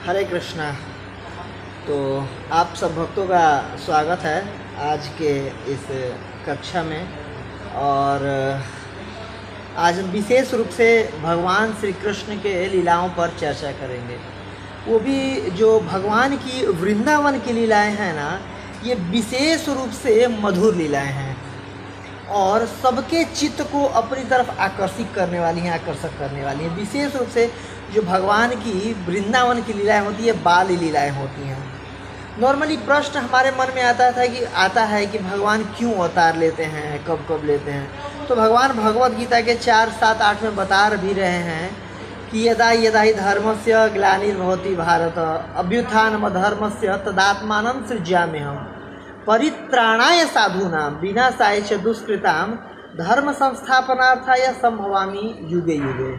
हरे कृष्णा। तो आप सब भक्तों का स्वागत है आज के इस कक्षा में। और आज हम विशेष रूप से भगवान श्री कृष्ण के लीलाओं पर चर्चा करेंगे। वो भी जो भगवान की वृंदावन की लीलाएं हैं ना, ये विशेष रूप से मधुर लीलाएं हैं और सबके चित्त को अपनी तरफ आकर्षित करने वाली हैं, आकर्षक करने वाली हैं। विशेष रूप से जो भगवान की वृंदावन की लीलाएं होती है, बाल लीलाएं होती हैं। नॉर्मली प्रश्न हमारे मन में आता है कि भगवान क्यों अवतार लेते हैं, कब कब लेते हैं। तो भगवान भगवत गीता के 4, 7, 8 में बता भी रहे हैं कि यदा यदा ही धर्मस्य ग्लानिर्भवति भारत अभ्युत्थानमधर्मस्य तदात्मानं सृजाम्यहम् परित्राणाय साधूनां विनाशाय च दुष्कृतां धर्म संस्थापनार्थाय संभवामि युगे युगे।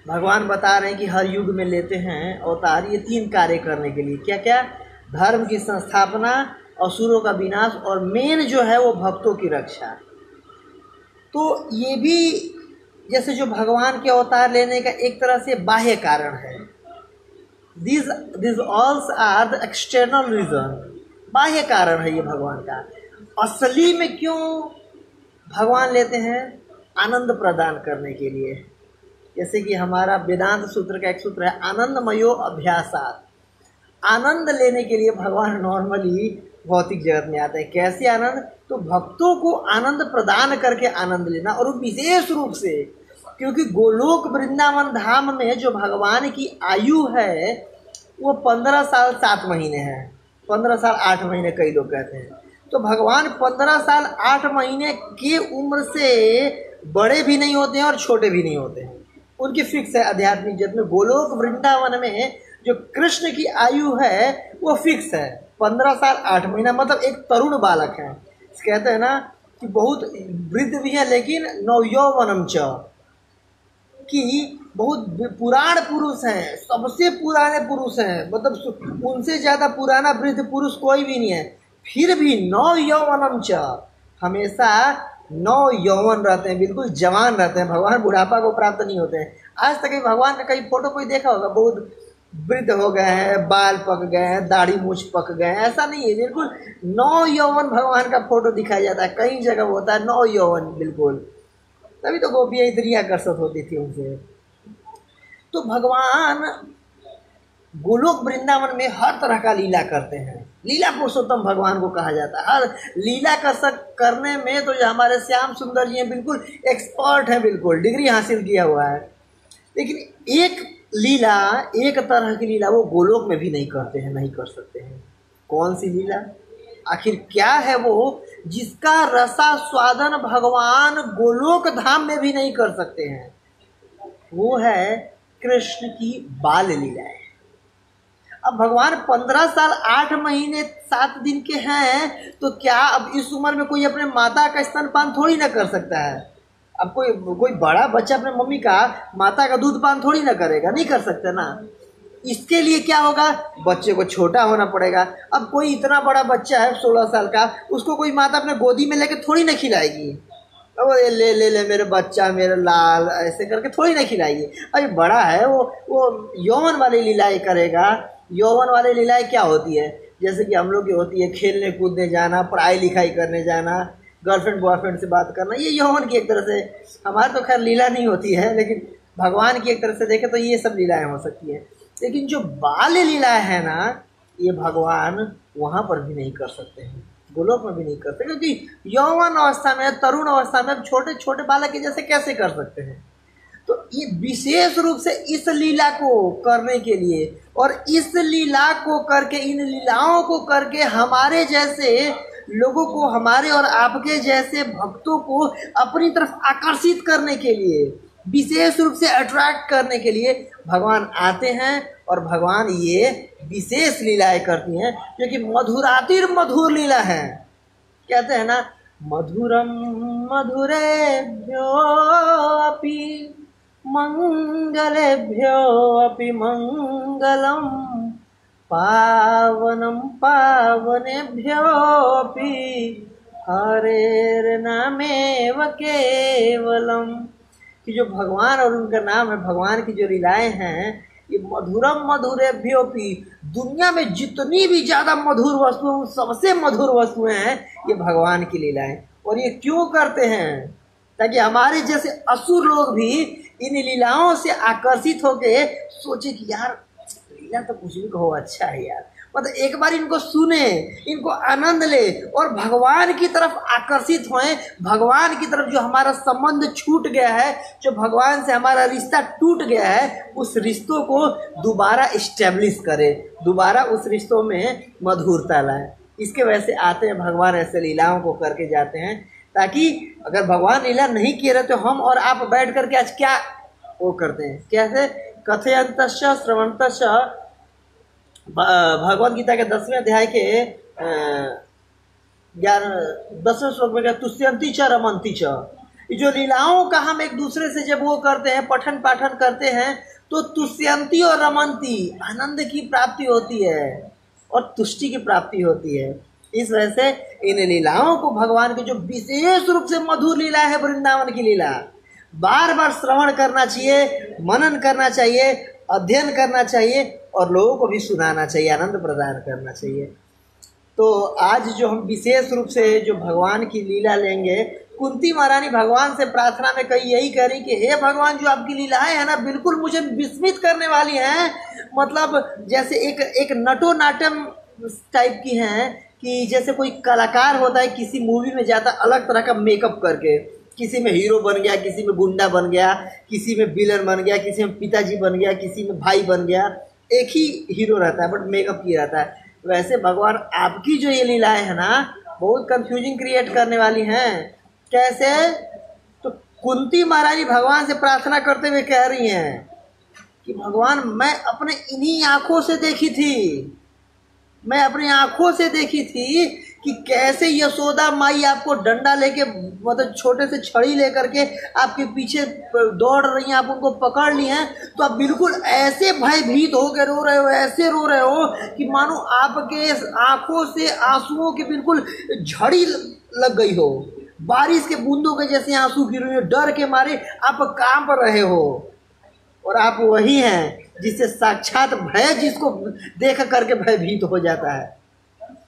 भगवान बता रहे हैं कि हर युग में लेते हैं अवतार, ये 3 कार्य करने के लिए। क्या क्या? धर्म की संस्थापना, असुरों का विनाश और मेन जो है वो भक्तों की रक्षा। तो ये भी जैसे जो भगवान के अवतार लेने का एक तरह से बाह्य कारण है। These all are the external reason। बाह्य कारण है ये भगवान का। असली में क्यों भगवान लेते हैं? आनंद प्रदान करने के लिए। जैसे कि हमारा वेदांत सूत्र का एक सूत्र है, आनंदमयो अभ्यासात्। आनंद लेने के लिए भगवान नॉर्मली भौतिक जगत में आते हैं। कैसे आनंद? तो भक्तों को आनंद प्रदान करके आनंद लेना। और विशेष रूप से क्योंकि गोलोक वृंदावन धाम में जो भगवान की आयु है वो 15 साल 7 महीने है। 15 साल 8 महीने कई लोग कहते हैं। तो भगवान 15 साल 8 महीने की उम्र से बड़े भी नहीं होते हैं और छोटे भी नहीं होते हैं। उनकी फिक्स है आध्यात्मिक जगत में। गोलोक वृंदावन में जो कृष्ण की आयु है वो फिक्स है 15 साल 8 महीना, मतलब एक तरुण बालक है। कहते हैं ना कि बहुत वृद्ध भी है लेकिन नवयौवनम च, कि बहुत पुराण पुरुष हैं, सबसे पुराने पुरुष हैं, मतलब उनसे ज़्यादा पुराना वृद्ध पुरुष कोई भी नहीं है। फिर भी नवयौवनम च, हमेशा नौ यौवन रहते हैं, बिल्कुल जवान रहते हैं। भगवान बुढ़ापा को प्राप्त नहीं होते हैं। आज तक भगवान का कई फोटो कोई देखा होगा, बहुत वृद्ध हो गए हैं, बाल पक गए हैं, दाढ़ी मूछ पक गए हैं, ऐसा नहीं है। बिल्कुल नौ यौवन भगवान का फोटो दिखाया जाता है, कई जगह होता है नौ यौवन बिल्कुल। तभी तो गोपियाँ इतनी आकर्षित होती थी उनसे। तो भगवान गोलोक वृंदावन में हर तरह का लीला करते हैं। लीला पुरुषोत्तम भगवान को कहा जाता है। हर लीला करने में तो जो हमारे श्याम सुंदर जी हैं बिल्कुल एक्सपर्ट हैं, बिल्कुल डिग्री हासिल किया हुआ है। लेकिन एक लीला, एक तरह की लीला वो गोलोक में भी नहीं करते हैं, नहीं कर सकते हैं। कौन सी लीला? आखिर क्या है वो जिसका रसा स्वादन भगवान गोलोक धाम में भी नहीं कर सकते हैं? वो है कृष्ण की बाल लीलाएं। अब भगवान 15 साल 8 महीने 7 दिन के हैं, तो क्या अब इस उम्र में कोई अपने माता का स्तनपान थोड़ी ना कर सकता है? अब कोई बड़ा बच्चा अपने मम्मी का, माता का दूध पान थोड़ी ना करेगा, नहीं कर सकता ना। इसके लिए क्या होगा? बच्चे को छोटा होना पड़ेगा। अब कोई इतना बड़ा बच्चा है 16 साल का, उसको कोई माता अपने गोदी में लेके थोड़ी ना खिलाएगी। अब ले ले ले मेरे बच्चा, मेरे लाल, ऐसे करके थोड़ी ना खिलाएगी। अरे बड़ा है वो यौवन वाली लीलाएं करेगा। यौवन वाली लीलाएं क्या होती है? जैसे कि हम लोग की होती है खेलने कूदने जाना, पढ़ाई लिखाई करने जाना, गर्लफ्रेंड बॉयफ्रेंड से बात करना, ये यौवन की एक तरह से। हमारे तो खैर लीला नहीं होती है, लेकिन भगवान की एक तरह से देखे तो ये सब लीलाएं हो सकती है। लेकिन जो बाल लीलाएं है ना, ये भगवान वहाँ पर भी नहीं कर सकते हैं, गोलोक में भी नहीं करते। क्योंकि यौवन अवस्था में, तरुण अवस्था में छोटे छोटे बालक के जैसे कैसे कर सकते हैं? तो ये विशेष रूप से इस लीला को करने के लिए और इस लीला को करके, इन लीलाओं को करके हमारे जैसे लोगों को, हमारे और आपके जैसे भक्तों को अपनी तरफ आकर्षित करने के लिए, विशेष रूप से अट्रैक्ट करने के लिए भगवान आते हैं। और भगवान ये विशेष लीलाएं करती हैं जो कि मधुरातिर मधुर लीला है। कहते हैं ना, मधुरम मधुरेभ्यो अपि मंगलेभ्यो अपि मंगलम पावनम पावनेभ्यो अपि हरेर्नामेव केवलम। कि जो भगवान और उनका नाम है, भगवान की जो लीलाएं हैं ये मधुरम मधुरेभ्योऽपि, दुनिया में जितनी भी ज़्यादा मधुर वस्तुएं, सबसे मधुर वस्तुएं हैं ये भगवान की लीलाएं। और ये क्यों करते हैं? ताकि हमारे जैसे असुर लोग भी इन लीलाओं से आकर्षित होके सोचे कि यार लीला तो कुछ भी कहो अच्छा है यार, मतलब एक बार इनको सुने, इनको आनंद ले और भगवान की तरफ आकर्षित होएं। भगवान की तरफ जो हमारा संबंध छूट गया है, जो भगवान से हमारा रिश्ता टूट गया है, उस रिश्तों को दोबारा इस्टेब्लिश करे, दोबारा उस रिश्तों में मधुरता लाए। इसके वजह से आते हैं भगवान, ऐसे लीलाओं को करके जाते हैं, ताकि अगर भगवान लीला नहीं किए रहे तो हम और आप बैठ करके आज क्या वो करते हैं, कैसे कथयंतश्च श्रवणतश्च, भगवद गीता के 10वें अध्याय के 10वें श्लोक में क्या, तुष्यंती च रमंती च। जो लीलाओं का हम एक दूसरे से जब वो करते हैं, पठन पाठन करते हैं, तो तुष्यंती और रमंती, आनंद की प्राप्ति होती है और तुष्टि की प्राप्ति होती है। इस वजह से इन लीलाओं को भगवान की जो विशेष रूप से मधुर लीला है वृंदावन की लीला, बार बार श्रवण करना चाहिए, मनन करना चाहिए, अध्ययन करना चाहिए और लोगों को भी सुनाना चाहिए, आनंद प्रदान करना चाहिए। तो आज जो हम विशेष रूप से जो भगवान की लीला लेंगे, कुंती महारानी भगवान से प्रार्थना में कही यही कह रही कि हे भगवान, जो आपकी लीलाएं हैं ना बिल्कुल मुझे विस्मित करने वाली हैं। मतलब जैसे एक नटो नाट्यम टाइप की हैं, कि जैसे कोई कलाकार होता है किसी मूवी में जाता अलग तरह का मेकअप करके, किसी में हीरो बन गया, किसी में गुंडा बन गया, किसी में विलन बन गया, किसी में पिताजी बन गया, किसी में भाई बन गया, एक ही हीरो रहता है बट मेकअप किया रहता है। वैसे भगवान आपकी जो ये लीलाएं हैं ना बहुत कंफ्यूजिंग क्रिएट करने वाली हैं। कैसे? तो कुंती महारानी भगवान से प्रार्थना करते हुए कह रही हैं कि भगवान मैं अपने इन्हीं आंखों से देखी थी, मैं अपनी आंखों से देखी थी कि कैसे यशोदा माई आपको डंडा लेके, मतलब छोटे से छड़ी लेकर के आपके पीछे दौड़ रही हैं, आप उनको पकड़ ली हैं, तो आप बिल्कुल ऐसे भयभीत होकर रो रहे हो, ऐसे रो रहे हो कि मानो आपके आंखों से आंसुओं की बिल्कुल झड़ी लग गई हो, बारिश के बूंदों के जैसे आंसू गिर रहे हो, डर के मारे आप कांप रहे हो। और आप वही हैं जिससे साक्षात भय, जिसको देख करके भयभीत हो जाता है।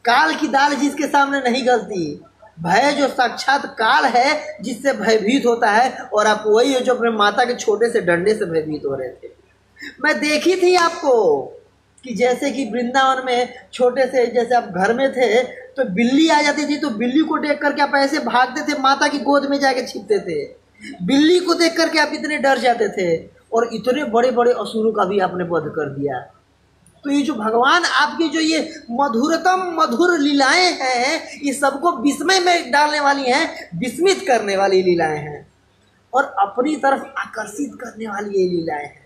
काल की दाल जिसके सामने नहीं गलती, भय जो साक्षात काल है जिससे भयभीत होता है। और आप वही हो जो अपने माता के छोटे से डंडे से भयभीत हो रहे थे। मैं देखी थी आपको कि जैसे कि वृंदावन में छोटे से, जैसे आप घर में थे तो बिल्ली आ जाती थी, तो बिल्ली को देख करके आप ऐसे भागते थे, माता की गोद में जाके छिपते थे। बिल्ली को देख करके आप इतने डर जाते थे, और इतने बड़े बड़े असुरों का भी आपने वध कर दिया। तो ये जो भगवान आपकी जो ये मधुरतम मधुर लीलाएं हैं, ये सबको विस्मय में डालने वाली हैं, विस्मित करने वाली लीलाएं हैं और अपनी तरफ आकर्षित करने वाली ये लीलाएं हैं।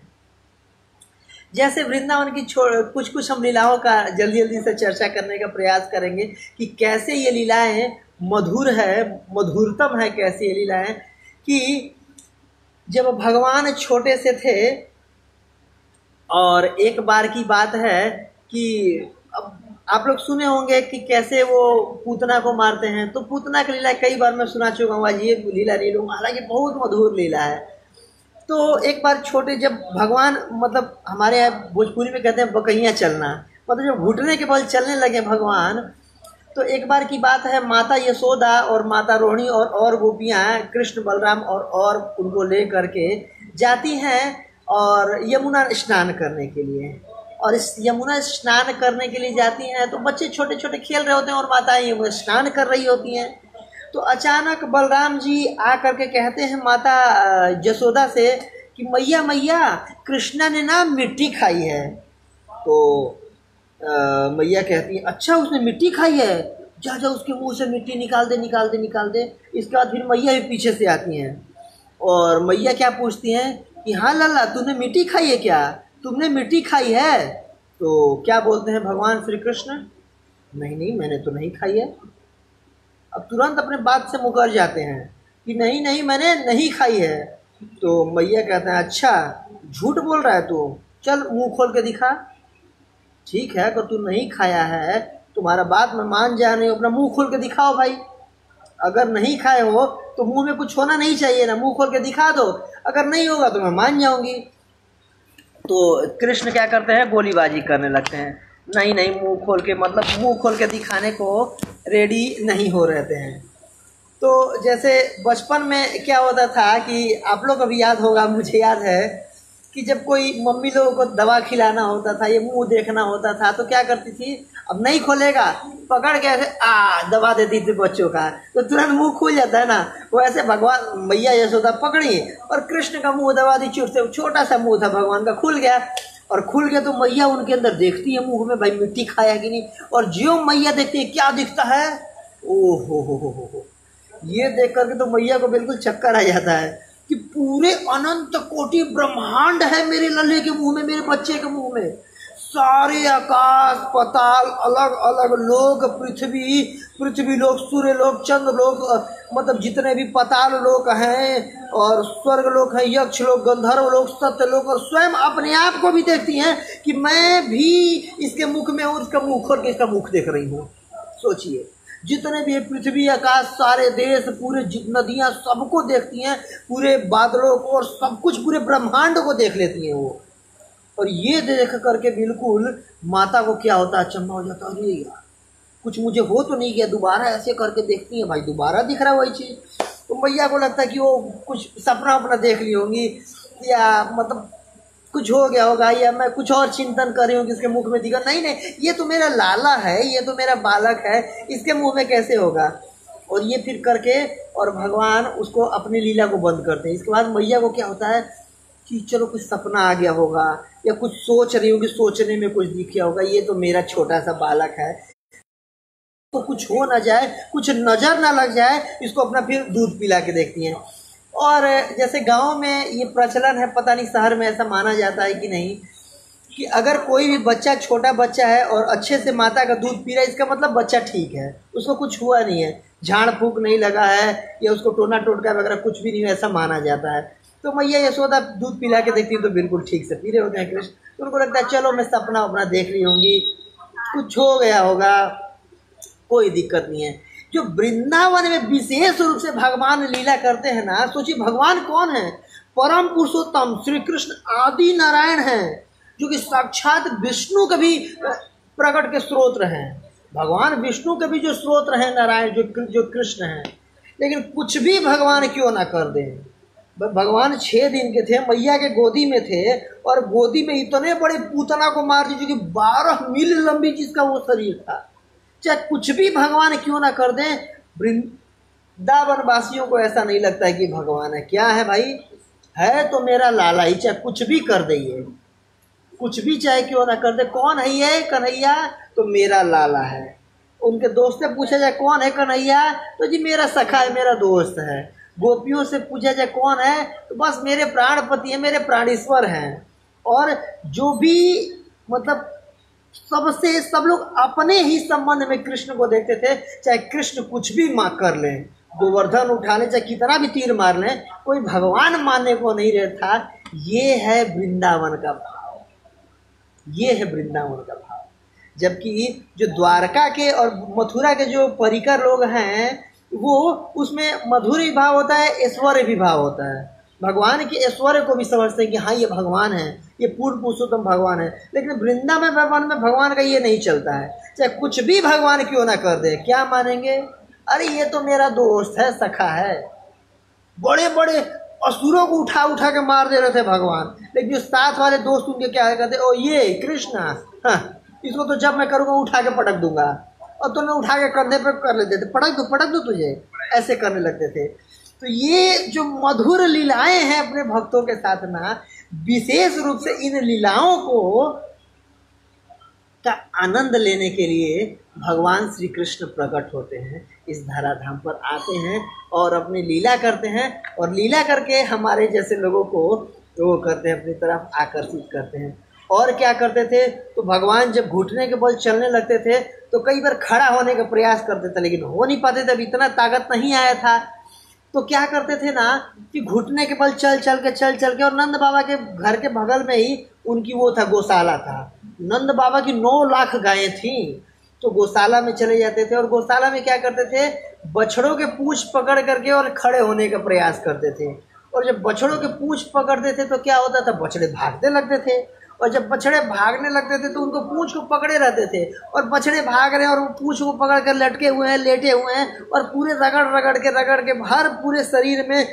जैसे वृंदावन की कुछ हम लीलाओं का जल्दी जल्दी से चर्चा करने का प्रयास करेंगे कि कैसे ये लीलाएं मधुर है, मधुरतम है कैसे ये लीलाएं। कि जब भगवान छोटे से थे, और एक बार की बात है कि अब आप लोग सुने होंगे कि कैसे वो पूतना को मारते हैं, तो पूतना की लीला कई बार मैं सुना चुका हूँ, आज ये लीला नहीं लूँगा, हालांकि बहुत मधुर लीला है। तो एक बार छोटे, जब भगवान, मतलब हमारे यहाँ भोजपुरी में कहते हैं बकैया चलना, मतलब जब घुटने के बल चलने लगे भगवान, तो एक बार की बात है, माता यशोदा और माता रोहिणी और गोपियाँ कृष्ण बलराम और उनको ले करके जाती हैं और यमुना स्नान करने के लिए। और इस यमुना स्नान करने के लिए जाती हैं तो बच्चे छोटे छोटे खेल रहे होते हैं और माताएं यमुना स्नान कर रही होती हैं। तो अचानक बलराम जी आ करके कहते हैं माता यशोदा से कि मैया मैया, कृष्णा ने ना मिट्टी खाई है। तो मैया कहती है अच्छा उसने मिट्टी खाई है, जा जा उसके मुंह से मिट्टी निकाल दे निकाल दे निकाल दे। इसके बाद फिर मैया भी पीछे से आती हैं और मैया क्या पूछती हैं कि हाँ लल्ला तूने मिट्टी खाई है क्या, तुमने मिट्टी खाई है? तो क्या बोलते हैं भगवान श्री कृष्ण, नहीं नहीं मैंने तो नहीं खाई है। अब तुरंत अपने बात से मुकर जाते हैं कि नहीं नहीं मैंने नहीं खाई है। तो मैया कहते हैं अच्छा झूठ बोल रहा है तू, चल मुंह खोल के दिखा। ठीक है अगर तू नहीं खाया है, तुम्हारा बात मैं मान जा रही हूँ, अपना मुंह खोल के दिखाओ भाई। अगर नहीं खाए हो तो मुंह में कुछ होना नहीं चाहिए ना, मुंह खोल के दिखा दो, अगर नहीं होगा तो मैं मान जाऊंगी। तो कृष्ण क्या करते हैं, गोलीबाजी करने लगते हैं। नहीं नहीं, मुंह खोल के, मतलब मुंह खोल के दिखाने को रेडी नहीं हो रहते हैं। तो जैसे बचपन में क्या होता था कि आप लोग अभी याद होगा, मुझे याद है कि जब कोई मम्मी लोगों को दवा खिलाना होता था, ये मुंह देखना होता था, तो क्या करती थी, अब नहीं खोलेगा, पकड़ के ऐसे दबा देती थी बच्चों का, तो तुरंत मुंह खुल जाता है ना। वो ऐसे भगवान मैया यशोदा पकड़ी और कृष्ण का मुंह दबा दी, छोटा सा मुंह था भगवान का, खुल गया। और खुल गया तो मैया उनके अंदर देखती है मुंह में, भाई मिट्टी खाया कि नहीं, और ज्यों मैया देखती है क्या दिखता है, ओ हो, ये देख करके तो मैया को बिल्कुल चक्कर आ जाता है कि पूरे अनंत कोटि ब्रह्मांड है मेरे लल्ले के मुंह में, मेरे बच्चे के मुंह में। सारे आकाश पताल, अलग अलग लोक, पृथ्वी लोक, सूर्य लोक, चंद्र लोक, मतलब जितने भी पताल लोक हैं और स्वर्ग लोक है, यक्ष लोक, गंधर्व लोक, सत्य लोक, और स्वयं अपने आप को भी देखती हैं कि मैं भी इसके मुख में हूँ, इसका मुख खोल के इसका मुख देख रही हूँ। सोचिए, जितने भी पृथ्वी आकाश, सारे देश, पूरे नदियाँ, सबको देखती हैं, पूरे बादलों को और सब कुछ, पूरे ब्रह्मांड को देख लेती हैं वो। और ये देख करके बिल्कुल माता को क्या होता है, अचंभा हो जाता है, अरे यार कुछ मुझे हो तो नहीं गया। दोबारा ऐसे करके देखती है, भाई दोबारा दिख रहा है वही चीज़। तो मैया को लगता है कि वो कुछ सपना अपना देख ली होंगी, या मतलब कुछ हो गया होगा, या मैं कुछ और चिंतन कर रही हूँ कि इसके मुख में दिखा, नहीं नहीं, ये तो मेरा लाला है, ये तो मेरा बालक है, इसके मुंह में कैसे होगा। और ये फिर करके और भगवान उसको अपनी लीला को बंद करते हैं। इसके बाद मैया को क्या होता है कि चलो कुछ सपना आ गया होगा, या कुछ सोच रही होगी, सोचने में कुछ दिख गया होगा, ये तो मेरा छोटा सा बालक है, तो कुछ हो ना जाए, कुछ नज़र ना लग जाए, इसको अपना फिर दूध पिला के देखती हैं। और जैसे गांव में ये प्रचलन है, पता नहीं शहर में ऐसा माना जाता है कि नहीं, कि अगर कोई भी बच्चा, छोटा बच्चा है और अच्छे से माता का दूध पी रहा है, इसका मतलब बच्चा ठीक है, उसको कुछ हुआ नहीं है, झाड़ फूक नहीं लगा है, या उसको टोना टोटका वगैरह कुछ भी नहीं है, ऐसा माना जाता है। तो मैया यशोदा दूध पिला के देखती है तो बिल्कुल ठीक से पी रहे होते हैं कृष्ण। तो उनको लगता है चलो मैं सपना अपना देख रही होंगी, कुछ हो गया होगा, कोई दिक्कत नहीं है। जो वृंदावन में विशेष रूप से भगवान लीला करते हैं ना, सोचिए भगवान कौन है, परम पुरुषोत्तम श्री कृष्ण आदि नारायण हैं, जो कि साक्षात विष्णु के भी प्रकट के स्रोत हैं। भगवान विष्णु के भी जो स्रोत हैं नारायण, जो कृष्ण हैं। लेकिन कुछ भी भगवान क्यों ना कर दें, भगवान 6 दिन के थे, मैया के गोदी में थे, और गोदी में इतने बड़े पूतना को मार दी जो कि 12 मील लंबी जिसका वो शरीर था। चाहे कुछ भी भगवान क्यों ना कर दें, वृंदावन वासियों को ऐसा नहीं लगता है कि भगवान है। क्या है भाई, है तो मेरा लाला ही, चाहे कुछ भी कर दे, ये कुछ भी चाहे क्यों ना कर दे। कौन है ये कन्हैया, तो मेरा लाला है। उनके दोस्त से पूछा जाए कौन है कन्हैया, तो जी मेरा सखा है, मेरा दोस्त है। गोपियों से पूछा जाए कौन है, तो बस मेरे प्राणपति है, मेरे प्राणेश्वर हैं। और जो भी मतलब सबसे सब लोग अपने ही संबंध में कृष्ण को देखते थे, चाहे कृष्ण कुछ भी कर लें, गोवर्धन उठा लें, चाहे कितना भी तीर मार लें, कोई भगवान मानने को नहीं रहता। ये है वृंदावन का भाव, ये है वृंदावन का भाव। जबकि जो द्वारका के और मथुरा के जो परिकर लोग हैं, वो उसमें मधुर भी भाव होता है, ऐश्वर्य भी भाव होता है। भगवान के ऐश्वर्य को भी समझते हैं कि हाँ ये भगवान है, ये पूर्ण पुरुषोत्तम भगवान है। लेकिन वृंदावन में भगवान का ये नहीं चलता है। चाहे कुछ भी भगवान क्यों ना कर दे, क्या मानेंगे, अरे ये तो मेरा दोस्त है, सखा है। बड़े बड़े असुरों को उठा उठा के मार दे रहे थे भगवान, लेकिन जो साथ वाले दोस्त उनके क्या कहते, ओ ये कृष्णा, हाँ इसको तो जब मैं करूँगा उठा के पटक दूंगा, और तो मैं उठा के कंधे पे कर लेते थे, पटक दो तुझे, ऐसे करने लगते थे। तो ये जो मधुर लीलाएं हैं अपने भक्तों के साथ ना, विशेष रूप से इन लीलाओं को का आनंद लेने के लिए भगवान श्री कृष्ण प्रकट होते हैं, इस धराधाम पर आते हैं और अपनी लीला करते हैं, और लीला करके हमारे जैसे लोगों को वो करते हैं, अपनी तरफ आकर्षित करते हैं। और क्या करते थे, तो भगवान जब घुटने के बल चलने लगते थे तो कई बार खड़ा होने का प्रयास करते थे, लेकिन हो नहीं पाते थे, अब इतना ताकत नहीं आया था। तो क्या करते थे ना कि घुटने के बल चल चल के, और नंद बाबा के घर के बगल में ही उनकी वो था, गौशाला था। नंद बाबा की 9 लाख गायें थीं, तो गौशाला में चले जाते थे, और गौशाला में क्या करते थे, बछड़ों के पूंछ पकड़ करके और खड़े होने का प्रयास करते थे। और जब बछड़ों के पूंछ पकड़ते थे तो क्या होता था, बछड़े भागने लगते थे। और जब बछड़े भागने लगते थे तो उनको पूंछ को पकड़े रहते थे, और बछड़े भाग रहे हैं और वो पूंछ को पकड़ कर लटके हुए हैं, लेटे हुए हैं, और पूरे रगड़ के हर पूरे शरीर में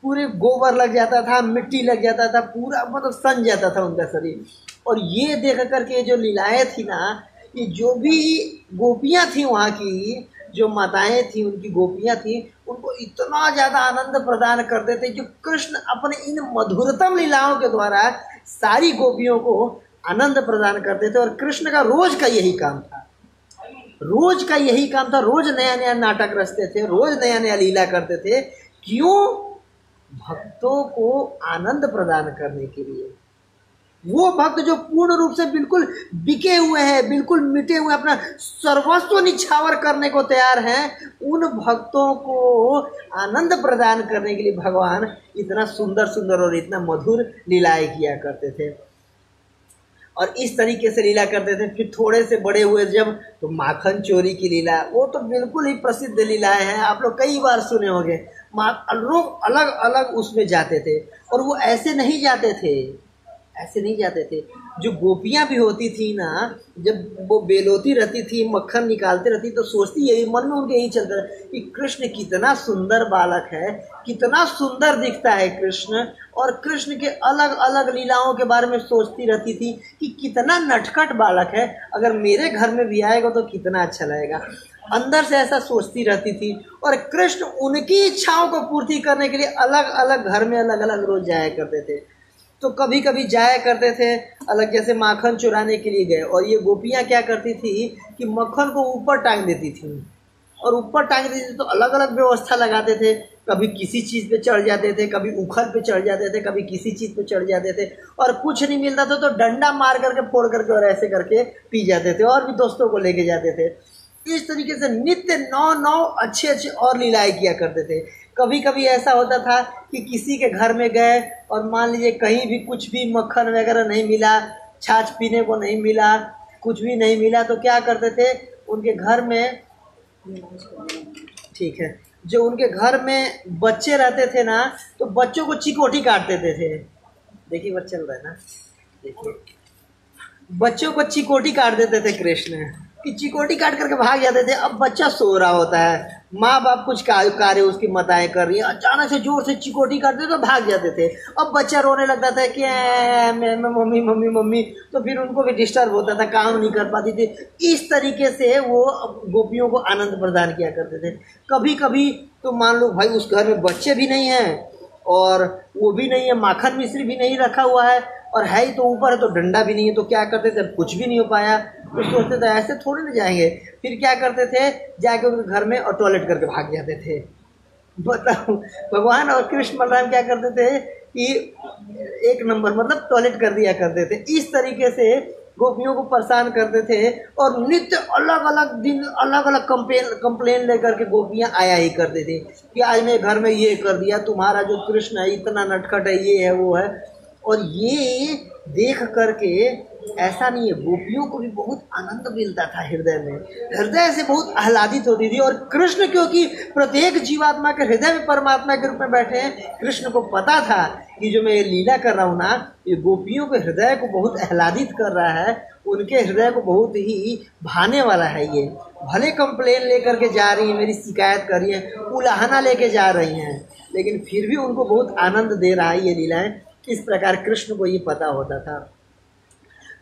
पूरे गोबर लग जाता था, मिट्टी लग जाता था, पूरा मतलब सन जाता था उनका शरीर। और ये देख करके जो लीलाएं थी ना, ये जो भी गोपियाँ थी वहाँ की, जो माताएं थी, उनकी गोपियाँ थी, उनको इतना ज़्यादा आनंद प्रदान करते थे जो कृष्ण अपने इन मधुरतम लीलाओं के द्वारा सारी गोपियों को आनंद प्रदान करते थे। और कृष्ण का रोज का यही काम था, रोज का यही काम था, रोज नया नया नाटक रचते थे, रोज नया नया लीला करते थे। क्यों? भक्तों को आनंद प्रदान करने के लिए। वो भक्त जो पूर्ण रूप से बिल्कुल बिके हुए हैं, बिल्कुल मिटे हुए, अपना सर्वस्व निछावर करने को तैयार हैं, उन भक्तों को आनंद प्रदान करने के लिए भगवान इतना सुंदर सुंदर और इतना मधुर लीलाएं किया करते थे। और इस तरीके से लीला करते थे। फिर थोड़े से बड़े हुए जब, तो माखन चोरी की लीला, वो तो बिल्कुल ही प्रसिद्ध लीलाएं हैं, आप लोग कई बार सुने होंगे। लोग अलग अलग उसमें जाते थे, और वो ऐसे नहीं जाते थे, ऐसे नहीं जाते थे। जो गोपियाँ भी होती थी ना, जब वो बेलोती रहती थी, मक्खन निकालती रहती, तो सोचती यही मन में उनके यही चलता कि कृष्ण कितना सुंदर बालक है, कितना सुंदर दिखता है कृष्ण। और कृष्ण के अलग अलग लीलाओं के बारे में सोचती रहती थी कि कितना नटखट बालक है, अगर मेरे घर में भी आएगा तो कितना अच्छा लगेगा। अंदर से ऐसा सोचती रहती थी। और कृष्ण उनकी इच्छाओं को पूर्ति करने के लिए अलग अलग घर में अलग अलग रोज जाया करते थे। तो कभी कभी जाया करते थे अलग, जैसे माखन चुराने के लिए गए, और ये गोपियाँ क्या करती थी कि मक्खन को ऊपर टांग देती थी, और ऊपर टांग देती थी तो अलग अलग व्यवस्था लगाते थे। कभी किसी चीज़ पे चढ़ जाते थे, कभी उखल पे चढ़ जाते थे, कभी किसी चीज़ पे चढ़ जाते थे, और कुछ नहीं मिलता था तो डंडा मार करके फोड़ करके और ऐसे करके पी जाते थे, और भी दोस्तों को लेके जाते थे। इस तरीके से नित्य नौ अच्छे अच्छे और लीलाएं किया करते थे। कभी कभी ऐसा होता था कि किसी के घर में गए और मान लीजिए कहीं भी कुछ भी मक्खन वगैरह नहीं मिला, छाछ पीने को नहीं मिला, कुछ भी नहीं मिला, तो क्या करते थे उनके घर में, ठीक है, जो उनके घर में बच्चे रहते थे ना, तो बच्चों को चिकोटी काट देते थे। देखिए बच्चा चल रहा है ना, देखिए बच्चों को चिकोटी काट देते थे कृष्ण, कि चिकोटी काट करके भाग जाते थे। अब बच्चा सो रहा होता है, माँ बाप कुछ कार्य उसकी मताएं कर रही है, अचानक से जोर से चिकोटी काटते तो भाग जाते थे। अब बच्चा रोने लगता था कि मम्मी मम्मी मम्मी, तो फिर उनको भी डिस्टर्ब होता था, काम नहीं कर पाती थी। इस तरीके से वो गोपियों को आनंद प्रदान किया करते थे। कभी कभी तो मान लो भाई उस घर में बच्चे भी नहीं हैं, और वो भी नहीं है, माखन मिश्री भी नहीं रखा हुआ है, और है ही तो ऊपर है तो डंडा भी नहीं है, तो क्या करते थे, कुछ भी नहीं हो पाया, तो सोचते थे ऐसे थोड़े ना जाएंगे। फिर क्या करते थे, जाके उनके घर में और टॉयलेट करके भाग जाते थे। बताओ, भगवान और कृष्ण बलराम क्या करते थे कि एक नंबर मतलब टॉयलेट कर दिया करते थे। इस तरीके से गोपियों को परेशान करते थे, और नित्य अलग अलग दिन अलग अलग कंप्लेन लेकर के गोपियाँ आया ही करते थे कि आज मेरे घर में ये कर दिया, तुम्हारा जो कृष्ण है इतना नटखट है, ये है वो है। और ये देख करके ऐसा नहीं है, गोपियों को भी बहुत आनंद मिलता था, हृदय में, हृदय से बहुत आह्लादित होती थी। और कृष्ण क्योंकि प्रत्येक जीवात्मा के हृदय में परमात्मा के रूप में बैठे हैं, कृष्ण को पता था कि जो मैं ये लीला कर रहा हूँ ना, ये गोपियों के हृदय को बहुत आह्लादित कर रहा है, उनके हृदय को बहुत ही भाने वाला है। ये भले कंप्लेन लेकर के जा रही है, मेरी शिकायत कर रही है, उलाहना लेके जा रही हैं, लेकिन फिर भी उनको बहुत आनंद दे रहा है ये लीलाएं। इस प्रकार कृष्ण को ये पता होता था,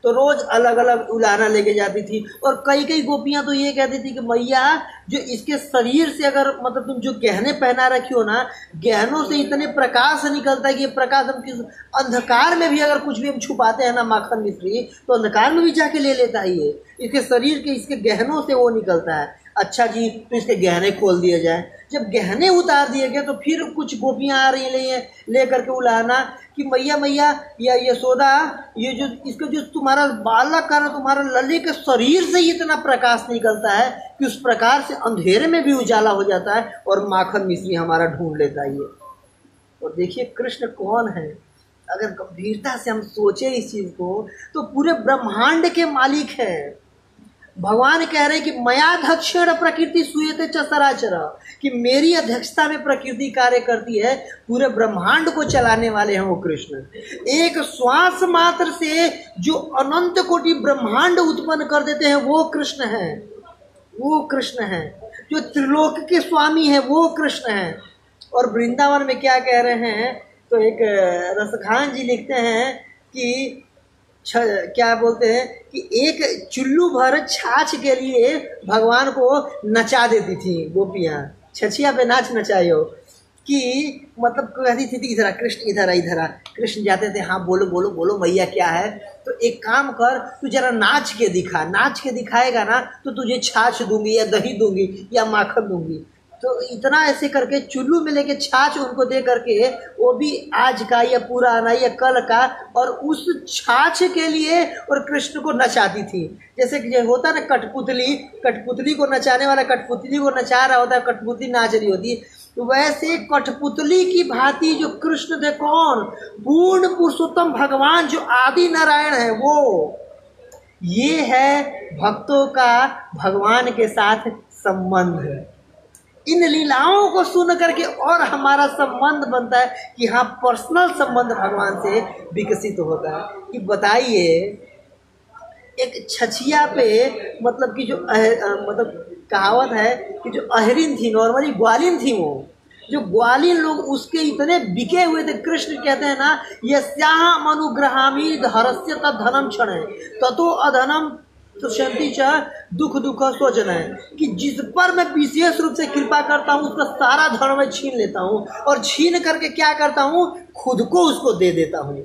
तो रोज अलग अलग उलाहना लेके जाती थी। और कई कई गोपियां तो ये कहती थी कि मैया, जो इसके शरीर से अगर मतलब तुम जो गहने पहना रखी हो ना, गहनों से इतने प्रकाश निकलता है कि ये प्रकाश हम किस अंधकार में भी अगर कुछ भी हम छुपाते हैं ना माखन मिश्री, तो अंधकार में भी जाके ले लेता है ये, इसके शरीर के इसके गहनों से वो निकलता है। अच्छा जी, तो इसके गहने खोल दिए जाए। जब गहने उतार दिए गए तो फिर कुछ गोपियां आ रही ले करके उलाहना कि मैया मैया या यशोदा, ये जो इसका जो तुम्हारा बालक का ना, तुम्हारा लल्ले के शरीर से ही इतना प्रकाश निकलता है कि उस प्रकार से अंधेरे में भी उजाला हो जाता है, और माखन मिश्री हमारा ढूंढ लेता है ये। और देखिए कृष्ण कौन है, अगर गंभीरता से हम सोचे इस चीज को, तो पूरे ब्रह्मांड के मालिक है। भगवान कह रहे हैं कि मयाध्यक्षेण प्रकृति सूयते च सराचर, कि मेरी अध्यक्षता में प्रकृति कार्य करती है, पूरे ब्रह्मांड को चलाने वाले हैं वो कृष्ण। एक श्वास मात्र से जो अनंत कोटि ब्रह्मांड उत्पन्न कर देते हैं वो कृष्ण है, वो कृष्ण है। जो त्रिलोक के स्वामी है वो कृष्ण है। और वृंदावन में क्या कह रहे हैं, तो एक रसखान जी लिखते हैं कि क्या बोलते हैं कि एक चुल्लू भर छाछ के लिए भगवान को नचा देती थी गोपियाँ, छछिया पे नाच नचायो, कि मतलब कहती थी इधर कृष्ण इधर इधर। कृष्ण जाते थे, हाँ बोलो बोलो बोलो मैया क्या है, तो एक काम कर तू जरा नाच के दिखा, नाच के दिखाएगा ना तो तुझे छाछ दूंगी या दही दूंगी या माखन दूंगी। तो इतना ऐसे करके चुल्लू में लेके छाछ उनको दे करके, वो भी आज का या पुराना या कल का, और उस छाछ के लिए और कृष्ण को नचाती थी। जैसे कि होता ना कठपुतली, कठपुतली को नचाने वाला कठपुतली को नचा रहा होता है, कठपुतली नाच रही होती है, तो वैसे कठपुतली की भांति जो कृष्ण थे, कौन, पूर्ण पुरुषोत्तम भगवान जो आदि नारायण है, वो ये है भक्तों का भगवान के साथ संबंध। इन लीलाओं को सुन करके और हमारा संबंध बनता है कि हाँ पर्सनल संबंध भगवान से विकसित होता है। कि बताइए एक छछिया पे मतलब कि जो मतलब कहावत है कि जो अहरिन थी, नॉर्मली ग्वालिन थी, वो जो ग्वालिन लोग उसके इतने बिके हुए थे। कृष्ण कहते हैं ना, यस्याहम् अनुग्रहामि धरस्य तद्धनम क्षणे ततो अधनम तो शांति चाह दुख दुख सोचना है, कि जिस पर मैं विशेष रूप से कृपा करता हूँ उसका सारा धर्म मैं छीन लेता हूँ, और छीन करके क्या करता हूँ, खुद को उसको दे देता हूँ।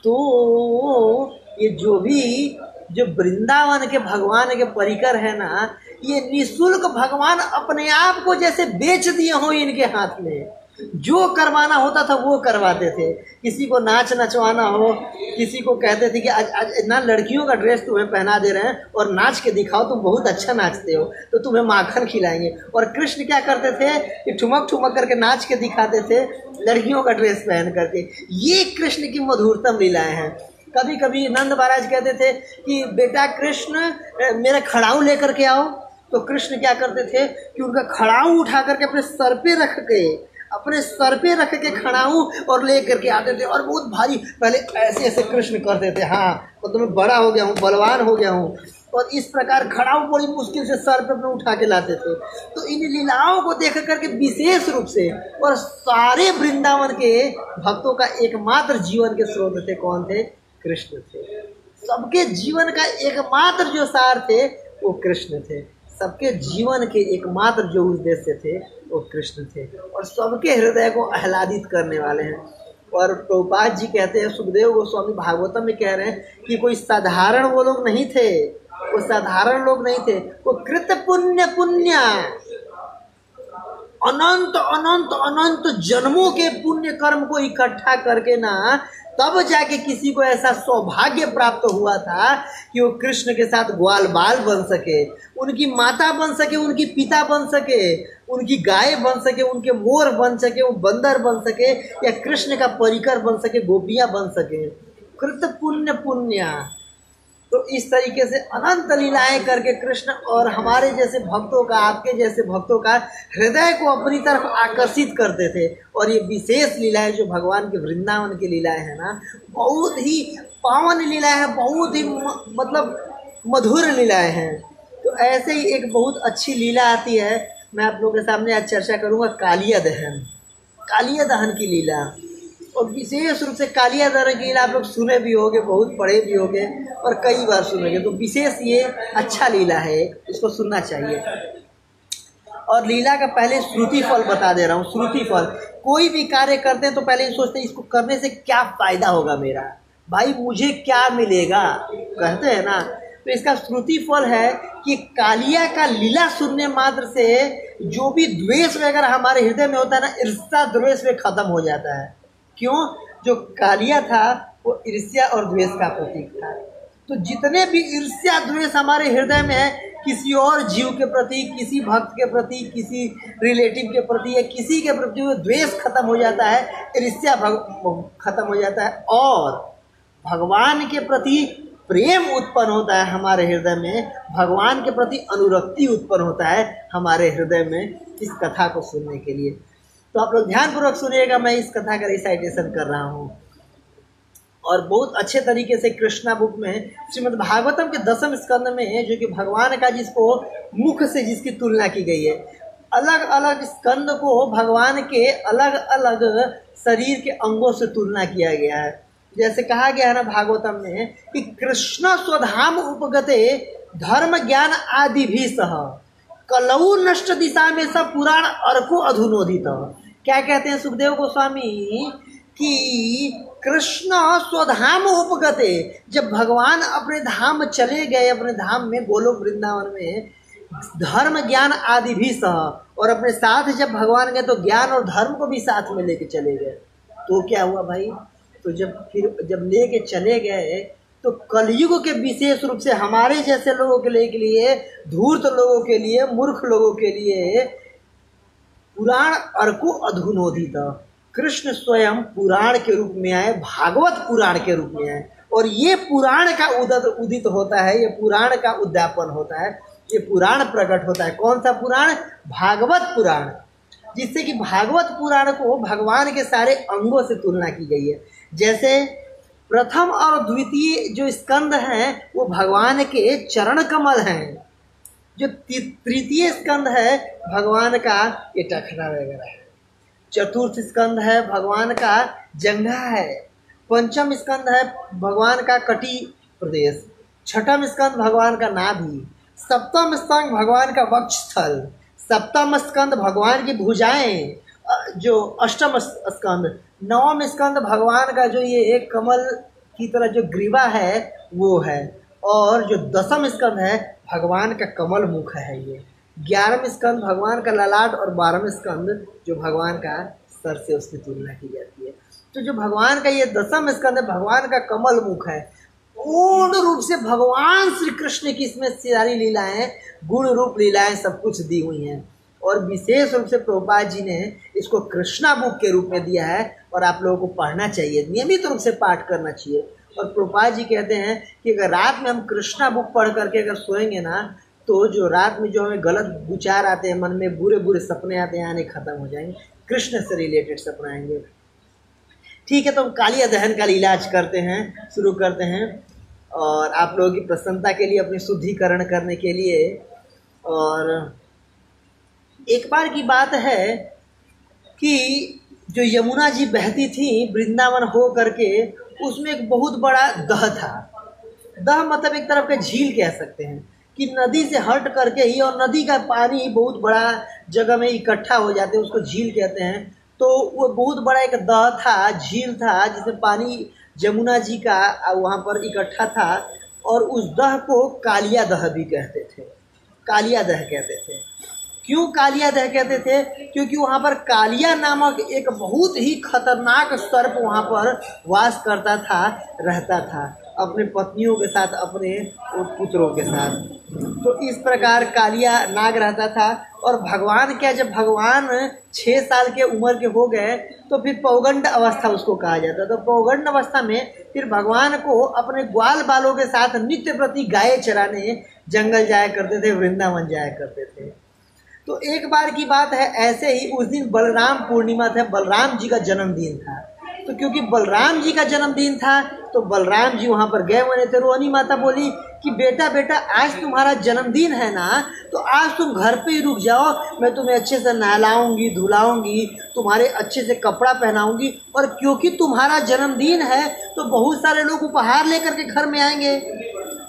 तो ये जो वृंदावन के भगवान के परिकर है ना, ये निःशुल्क भगवान अपने आप को जैसे बेच दिए हो इनके हाथ में। जो करवाना होता था वो करवाते थे। किसी को नाच नचवाना हो, किसी को कहते थे कि आज ना लड़कियों का ड्रेस तुम्हें पहना दे रहे हैं और नाच के दिखाओ, तुम बहुत अच्छा नाचते हो, तो तुम्हें माखन खिलाएंगे। और कृष्ण क्या करते थे कि ठुमक ठुमक करके नाच के दिखाते थे लड़कियों का ड्रेस पहन करके। ये कृष्ण की मधुरतम लीलाएं हैं। कभी कभी नंद महाराज कहते थे कि बेटा कृष्ण मेरा खड़ाऊ लेकर के आओ, तो कृष्ण क्या करते थे कि उनका खड़ाऊ उठा करके अपने सर पे रख के खड़ाऊ और ले करके आते थे, और बहुत भारी पहले ऐसे ऐसे कृष्ण करते थे, हाँ तो मैं बड़ा हो गया हूँ, बलवान हो गया हूँ, और इस प्रकार खड़ाऊ बड़ी मुश्किल से सर पे अपने उठा के लाते थे। तो इन लीलाओं को देख करके विशेष रूप से, और सारे वृंदावन के भक्तों का एकमात्र जीवन के स्रोत थे, कौन थे, कृष्ण थे। सबके जीवन का एकमात्र जो सार थे वो कृष्ण थे। सबके जीवन के एकमात्र जो उद्देश्य थे वो कृष्ण थे, और सबके हृदय को आह्लादित करने वाले हैं। और प्रभुपाद जी कहते हैं, सुखदेव गोस्वामी भागवतम में कह रहे हैं कि कोई साधारण वो लोग नहीं थे, वो साधारण लोग नहीं थे, वो कृत पुण्य अनंत अनंत अनंत जन्मों के पुण्य कर्म को इकट्ठा करके ना तब जाके किसी को ऐसा सौभाग्य प्राप्त हुआ था कि वो कृष्ण के साथ ग्वाल बाल बन सके, उनकी माता बन सके, उनकी पिता बन सके, उनकी गाय बन सके, उनके मोर बन सके, वो बंदर बन सके, या कृष्ण का परिकर बन सके, गोपियां बन सके। कृत पुण्य। तो इस तरीके से अनंत लीलाएं करके कृष्ण और हमारे जैसे भक्तों का, आपके जैसे भक्तों का हृदय को अपनी तरफ आकर्षित करते थे। और ये विशेष लीलाएं जो भगवान के वृंदावन की लीलाएं हैं ना, बहुत ही पावन लीलाएं हैं, बहुत ही मतलब मधुर लीलाएं हैं। तो ऐसे ही एक बहुत अच्छी लीला आती है, मैं आप लोगों के सामने आज चर्चा करूँगा, कालिया दहन की लीला। और विशेष रूप से कालिया दहन की लीला आप लोग सुने भी होंगे, बहुत पढ़े भी होंगे और कई बार सुनेंगे। तो विशेष ये अच्छा लीला है, इसको सुनना चाहिए। और लीला का पहले श्रुति फल बता दे रहा हूँ। श्रुति फल, कोई भी कार्य करते हैं तो पहले सोचते हैं इसको करने से क्या फ़ायदा होगा मेरा, भाई मुझे क्या मिलेगा, कहते हैं ना। तो इसका श्रुति फल है कि कालिया का लीला सुनने मात्र से जो भी द्वेष वगैरह हमारे हृदय में होता है ना, ईर्ष्या द्वेष में खत्म हो जाता है। क्यों? जो कालिया था वो ईर्ष्या और द्वेष का प्रतीक था। तो जितने भी ईर्ष्या द्वेष हमारे हृदय में है, किसी और जीव के प्रति, किसी भक्त के प्रति, किसी रिलेटिव के प्रति या किसी के प्रति, वो द्वेष खत्म हो जाता है, ईर्ष्या खत्म हो जाता है, और भगवान के प्रति प्रेम उत्पन्न होता है हमारे हृदय में, भगवान के प्रति अनुरक्ति उत्पन्न होता है हमारे हृदय में इस कथा को सुनने के लिए। तो आप लोग ध्यानपूर्वक सुनिएगा, मैं इस कथा का रिसाइटेशन कर रहा हूँ और बहुत अच्छे तरीके से कृष्णा बुक में श्रीमद् भागवतम के 10वें स्कंद में, जो कि भगवान का जिसको मुख से जिसकी तुलना की गई है, अलग अलग स्कंद को भगवान के अलग अलग शरीर के अंगों से तुलना किया गया है। जैसे कहा गया है ना भागवतम में कि कृष्ण स्वधाम उपगते धर्म ज्ञान आदि भी सह कलऊ नष्ट दिशा में सब पुराण अर्को अधुनोदित। क्या कहते हैं सुखदेव गोस्वामी कि कृष्ण स्वधाम उपगते, जब भगवान अपने धाम चले गए, अपने धाम में गोलोक वृंदावन में, धर्म ज्ञान आदि भी सह, और अपने साथ जब भगवान गए तो ज्ञान और धर्म को भी साथ में लेके चले गए। तो क्या हुआ भाई, तो जब लेके चले गए तो कलयुग के विशेष रूप से हमारे जैसे लोगों के लिए, धूर्त लोगों के लिए, मूर्ख लोगों के लिए पुराण अर्को अधुनोदित, कृष्ण स्वयं पुराण के रूप में आए, भागवत पुराण के रूप में आए, और ये पुराण का उदित होता है, ये पुराण का उद्यापन होता है, ये पुराण प्रकट होता है। कौन सा पुराण? भागवत पुराण, जिससे कि भागवत पुराण को भगवान के सारे अंगों से तुलना की गई है। जैसे प्रथम और द्वितीय जो स्कंद हैं वो भगवान के चरण कमल हैं, जो तृतीय स्कंद है भगवान का ये टखना वगैरह है, चतुर्थ स्कंद है भगवान का जंघा है, पंचम स्कंद है भगवान का कटी प्रदेश, छठम स्कंद भगवान का नाभि, सप्तम स्कंद भगवान का वक्षस्थल, सप्तम स्कंद भगवान की भुजाएं, जो अष्टम स्कंद, नवम स्कंद भगवान का जो ये एक कमल की तरह जो ग्रीवा है वो है, और जो दसम स्कंद है भगवान का कमल मुख है ये, 11वें स्कंद भगवान का ललाट, और 12वें स्कंद जो भगवान का सर से उसकी तुलना की जाती है। तो जो भगवान का ये दसम स्कंद है भगवान का कमल मुख है, पूर्ण रूप से भगवान श्री कृष्ण की इसमें सारी लीलाएं, गुण रूप लीलाएं सब कुछ दी हुई हैं, और विशेष रूप से प्रभुपाद जी ने इसको कृष्णा बुक के रूप में दिया है, और आप लोगों को पढ़ना चाहिए, नियमित रूप से पाठ करना चाहिए। और प्रभुपाद जी कहते हैं कि अगर रात में हम कृष्णा बुक पढ़ करके अगर सोएंगे ना, तो जो रात में जो हमें गलत विचार आते हैं, मन में बुरे बुरे सपने आते हैं, आने खत्म हो जाएंगे, कृष्ण से रिलेटेड सपने आएंगे। ठीक है, तो हम कालिया दहन का इलाज करते हैं, शुरू करते हैं, और आप लोगों की प्रसन्नता के लिए, अपनी शुद्धिकरण करने के लिए। और एक बार की बात है कि जो यमुना जी बहती थी वृंदावन हो करके, उसमें एक बहुत बड़ा दह था। दह मतलब एक तरफ का झील कह सकते हैं, कि नदी से हट करके ही, और नदी का पानी बहुत बड़ा जगह में इकट्ठा हो जाते हैं, उसको झील कहते हैं। तो वो बहुत बड़ा एक दह था, झील था, जिसमें पानी यमुना जी का वहाँ पर इकट्ठा था, और उस दह को कालिया दह भी कहते थे, कालिया दह कहते थे। क्यों कालिया दह कहते थे? क्योंकि वहाँ पर कालिया नामक एक बहुत ही खतरनाक सर्प वहाँ पर वास करता था, रहता था, अपने पत्नियों के साथ, अपने पुत्रों के साथ। तो इस प्रकार कालिया नाग रहता था। और भगवान क्या, जब भगवान 6 साल के उम्र के हो गए तो फिर पौगंड अवस्था उसको कहा जाता। तो पौगंड अवस्था में फिर भगवान को अपने ग्वाल बालों के साथ नित्य प्रति गाय चराने जंगल जाया करते थे, वृंदावन जाया करते थे। तो एक बार की बात है, ऐसे ही उस दिन बलराम पूर्णिमा था, बलराम जी का जन्मदिन था। तो क्योंकि बलराम जी का जन्मदिन था तो बलराम जी वहाँ पर गए हुए थे। रोहिणी माता बोली कि बेटा बेटा आज तुम्हारा जन्मदिन है ना, तो आज तुम घर पे ही रुक जाओ, मैं तुम्हें अच्छे से नहलाऊंगी, धुलाऊंगी, तुम्हारे अच्छे से कपड़ा पहनाऊंगी, और क्योंकि तुम्हारा जन्मदिन है तो बहुत सारे लोग उपहार लेकर के घर में आएंगे।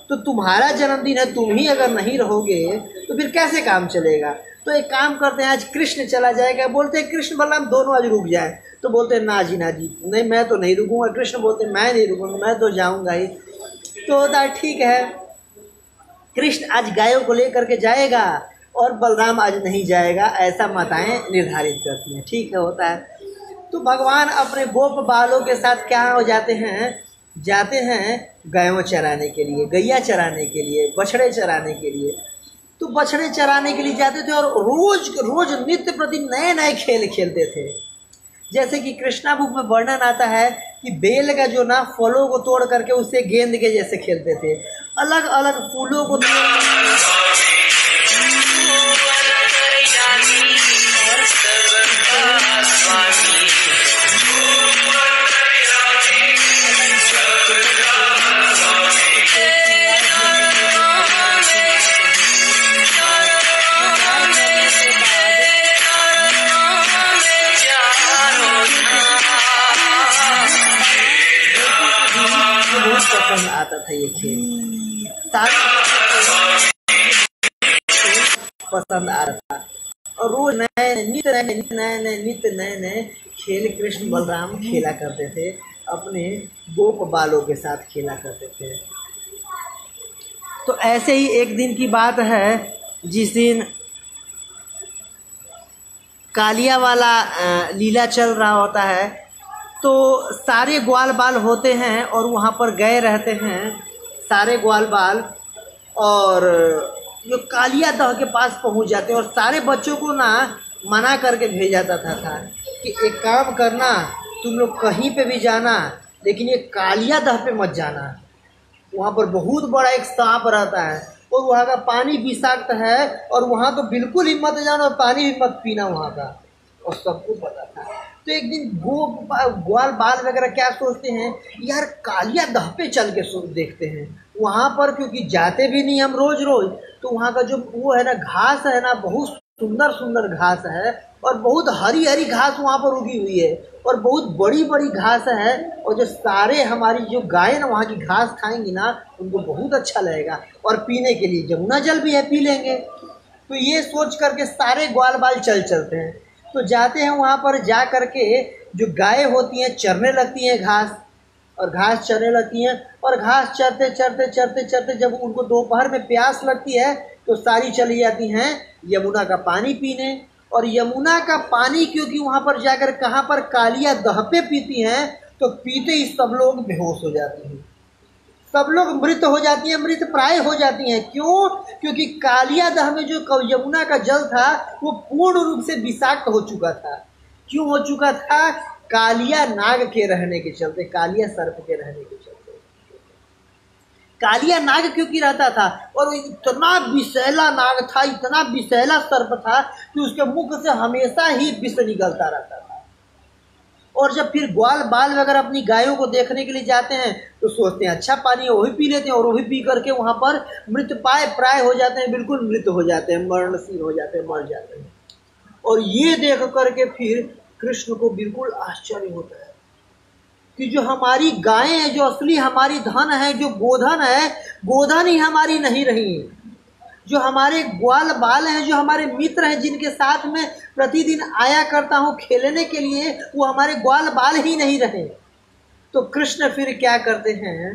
तो तुम्हारा जन्मदिन है, तुम ही अगर नहीं रहोगे तो फिर कैसे काम चलेगा? तो एक काम करते हैं, आज कृष्ण चला जाएगा। बोलते हैं कृष्ण बलराम दोनों आज रुक जाए। तो बोलते हैं ना जी नहीं, मैं तो नहीं रुकूंगा। कृष्ण बोलते हैं मैं नहीं रुकूंगा, मैं तो जाऊंगा ही। तो होता है ठीक है, कृष्ण आज गायों को लेकर के जाएगा और बलराम आज नहीं जाएगा, ऐसा माताएं निर्धारित करती हैं। ठीक है, होता है। तो भगवान अपने गोप बालों के साथ क्या हो जाते हैं गायों चराने के लिए, गैया चराने के लिए, बछड़े चराने के लिए। तो बछड़े चराने के लिए जाते थे और रोज रोज नित्य प्रति नए नए खेल खेलते थे। जैसे कि कृष्णा बुक में वर्णन आता है कि बेल का जो ना फलों को तोड़ करके उससे गेंद के जैसे खेलते थे, अलग अलग फूलों को पसंद आता था। ये खेल पसंद आ रहा था और रोज नए नए खेल कृष्ण बलराम खेला करते थे, अपने गोप बालों के साथ खेला करते थे। तो ऐसे ही एक दिन की बात है जिस दिन कालिया वाला लीला चल रहा होता है, तो सारे ग्वाल बाल होते हैं और वहाँ पर गए रहते हैं सारे ग्वाल बाल, और जो कालिया दह के पास पहुँच जाते हैं और सारे बच्चों को ना मना करके भेजा जाता था कि एक काम करना, तुम लोग कहीं पे भी जाना लेकिन ये कालिया दह पे मत जाना, वहाँ पर बहुत बड़ा एक सांप रहता है और वहाँ का पानी विषाक्त है और वहाँ तो बिल्कुल ही मत जाना और पानी भी मत पीना वहाँ का, और सबको पता था। तो एक दिन ग्वाल बाल वगैरह क्या सोचते हैं, यार कालिया दह पे चल के देखते हैं वहाँ पर, क्योंकि जाते भी नहीं हम रोज रोज, तो वहाँ का जो वो है ना घास है ना, बहुत सुंदर सुंदर घास है और बहुत हरी हरी घास वहाँ पर उगी हुई है और बहुत बड़ी बड़ी घास है, और जो सारे हमारी जो गायें ना वहाँ की घास खाएंगी ना उनको बहुत अच्छा लगेगा, और पीने के लिए यमुना जल भी है, पी लेंगे। तो ये सोच करके सारे ग्वाल बाल चलते हैं। तो जाते हैं वहाँ पर, जा करके जो गायें होती हैं चरने लगती हैं घास, और घास चरने लगती हैं, और घास चरते चरते चरते चरते जब उनको दोपहर में प्यास लगती है तो सारी चली जाती हैं यमुना का पानी पीने। और यमुना का पानी क्योंकि वहाँ पर जाकर कहाँ पर कालिया दह पे पीती हैं, तो पीते ही सब लोग बेहोश हो जाते हैं, सब लोग मृत हो जाती हैं, मृत प्राय हो जाती हैं। क्यों? क्योंकि कालिया दह में जो यमुना का जल था वो पूर्ण रूप से विषाक्त हो चुका था। क्यों हो चुका था? कालिया नाग के रहने के चलते, कालिया सर्प के रहने के चलते। कालिया नाग क्योंकि रहता था, और इतना विषैला नाग था, इतना विषैला सर्प था कि उसके मुख से हमेशा ही विष निकलता रहता था। और जब फिर ग्वाल बाल वगैरह अपनी गायों को देखने के लिए जाते हैं तो सोचते हैं अच्छा पानी है, वही पी लेते हैं, और वही पी करके वहाँ पर मृत प्राय हो जाते हैं, बिल्कुल मृत हो जाते हैं, मरणशील हो जाते हैं, मर जाते हैं। और ये देख करके फिर कृष्ण को बिल्कुल आश्चर्य होता है कि जो हमारी गायें हैं, जो असली हमारी धन है, जो गोधन है, गोधन ही हमारी नहीं रही, जो हमारे ग्वाल बाल हैं, जो हमारे मित्र हैं, जिनके साथ में प्रतिदिन आया करता हूँ खेलने के लिए, वो हमारे ग्वाल बाल ही नहीं रहे। तो कृष्ण फिर क्या करते हैं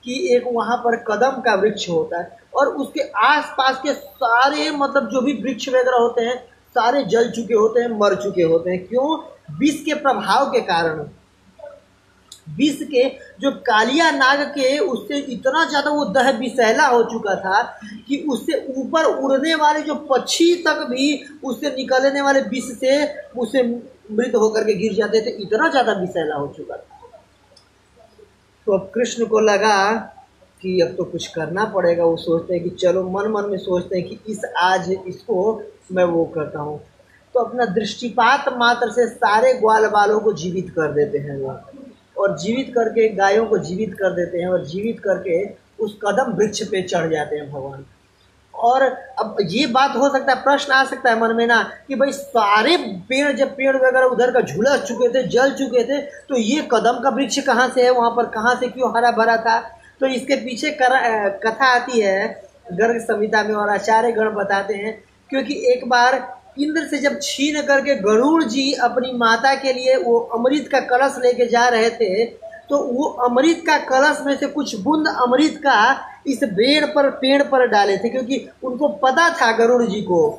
कि एक वहाँ पर कदम का वृक्ष होता है और उसके आसपास के सारे मतलब जो भी वृक्ष वगैरह होते हैं सारे जल चुके होते हैं, मर चुके होते हैं। क्यों? विष के प्रभाव के कारण। विष के जो कालिया नाग के उससे इतना ज़्यादा वो दह विषैला हो चुका था कि उससे ऊपर उड़ने वाले जो पक्षी तक भी उससे निकलने वाले विष से उसे मृत होकर के गिर जाते थे, इतना ज़्यादा विषैला हो चुका था। तो अब कृष्ण को लगा कि अब तो कुछ करना पड़ेगा। वो सोचते हैं कि चलो, मन मन में सोचते हैं कि आज इसको मैं वो करता हूँ। तो अपना दृष्टिपात मात्र से सारे ग्वाल बालों को जीवित कर देते हैं वो, और जीवित करके गायों को जीवित कर देते हैं, और जीवित करके उस कदम वृक्ष पे चढ़ जाते हैं भगवान। और अब ये बात हो सकता है, प्रश्न आ सकता है मन में ना कि भाई सारे पेड़, जब पेड़ वगैरह उधर का झुलस चुके थे, जल चुके थे, तो ये कदम का वृक्ष कहाँ से है, वहाँ पर कहाँ से क्यों हरा भरा था? तो इसके पीछे कथा आती है गर्ग संहिता में, और आचार्य गण बताते हैं। क्योंकि एक बार इंद्र से जब छीन करके गरुड़ जी अपनी माता के लिए वो अमृत का कलश लेके जा रहे थे, तो वो अमृत का कलश में से कुछ बूंद अमृत का इस पेड़ पर डाले थे, क्योंकि उनको पता था गरुड़ जी को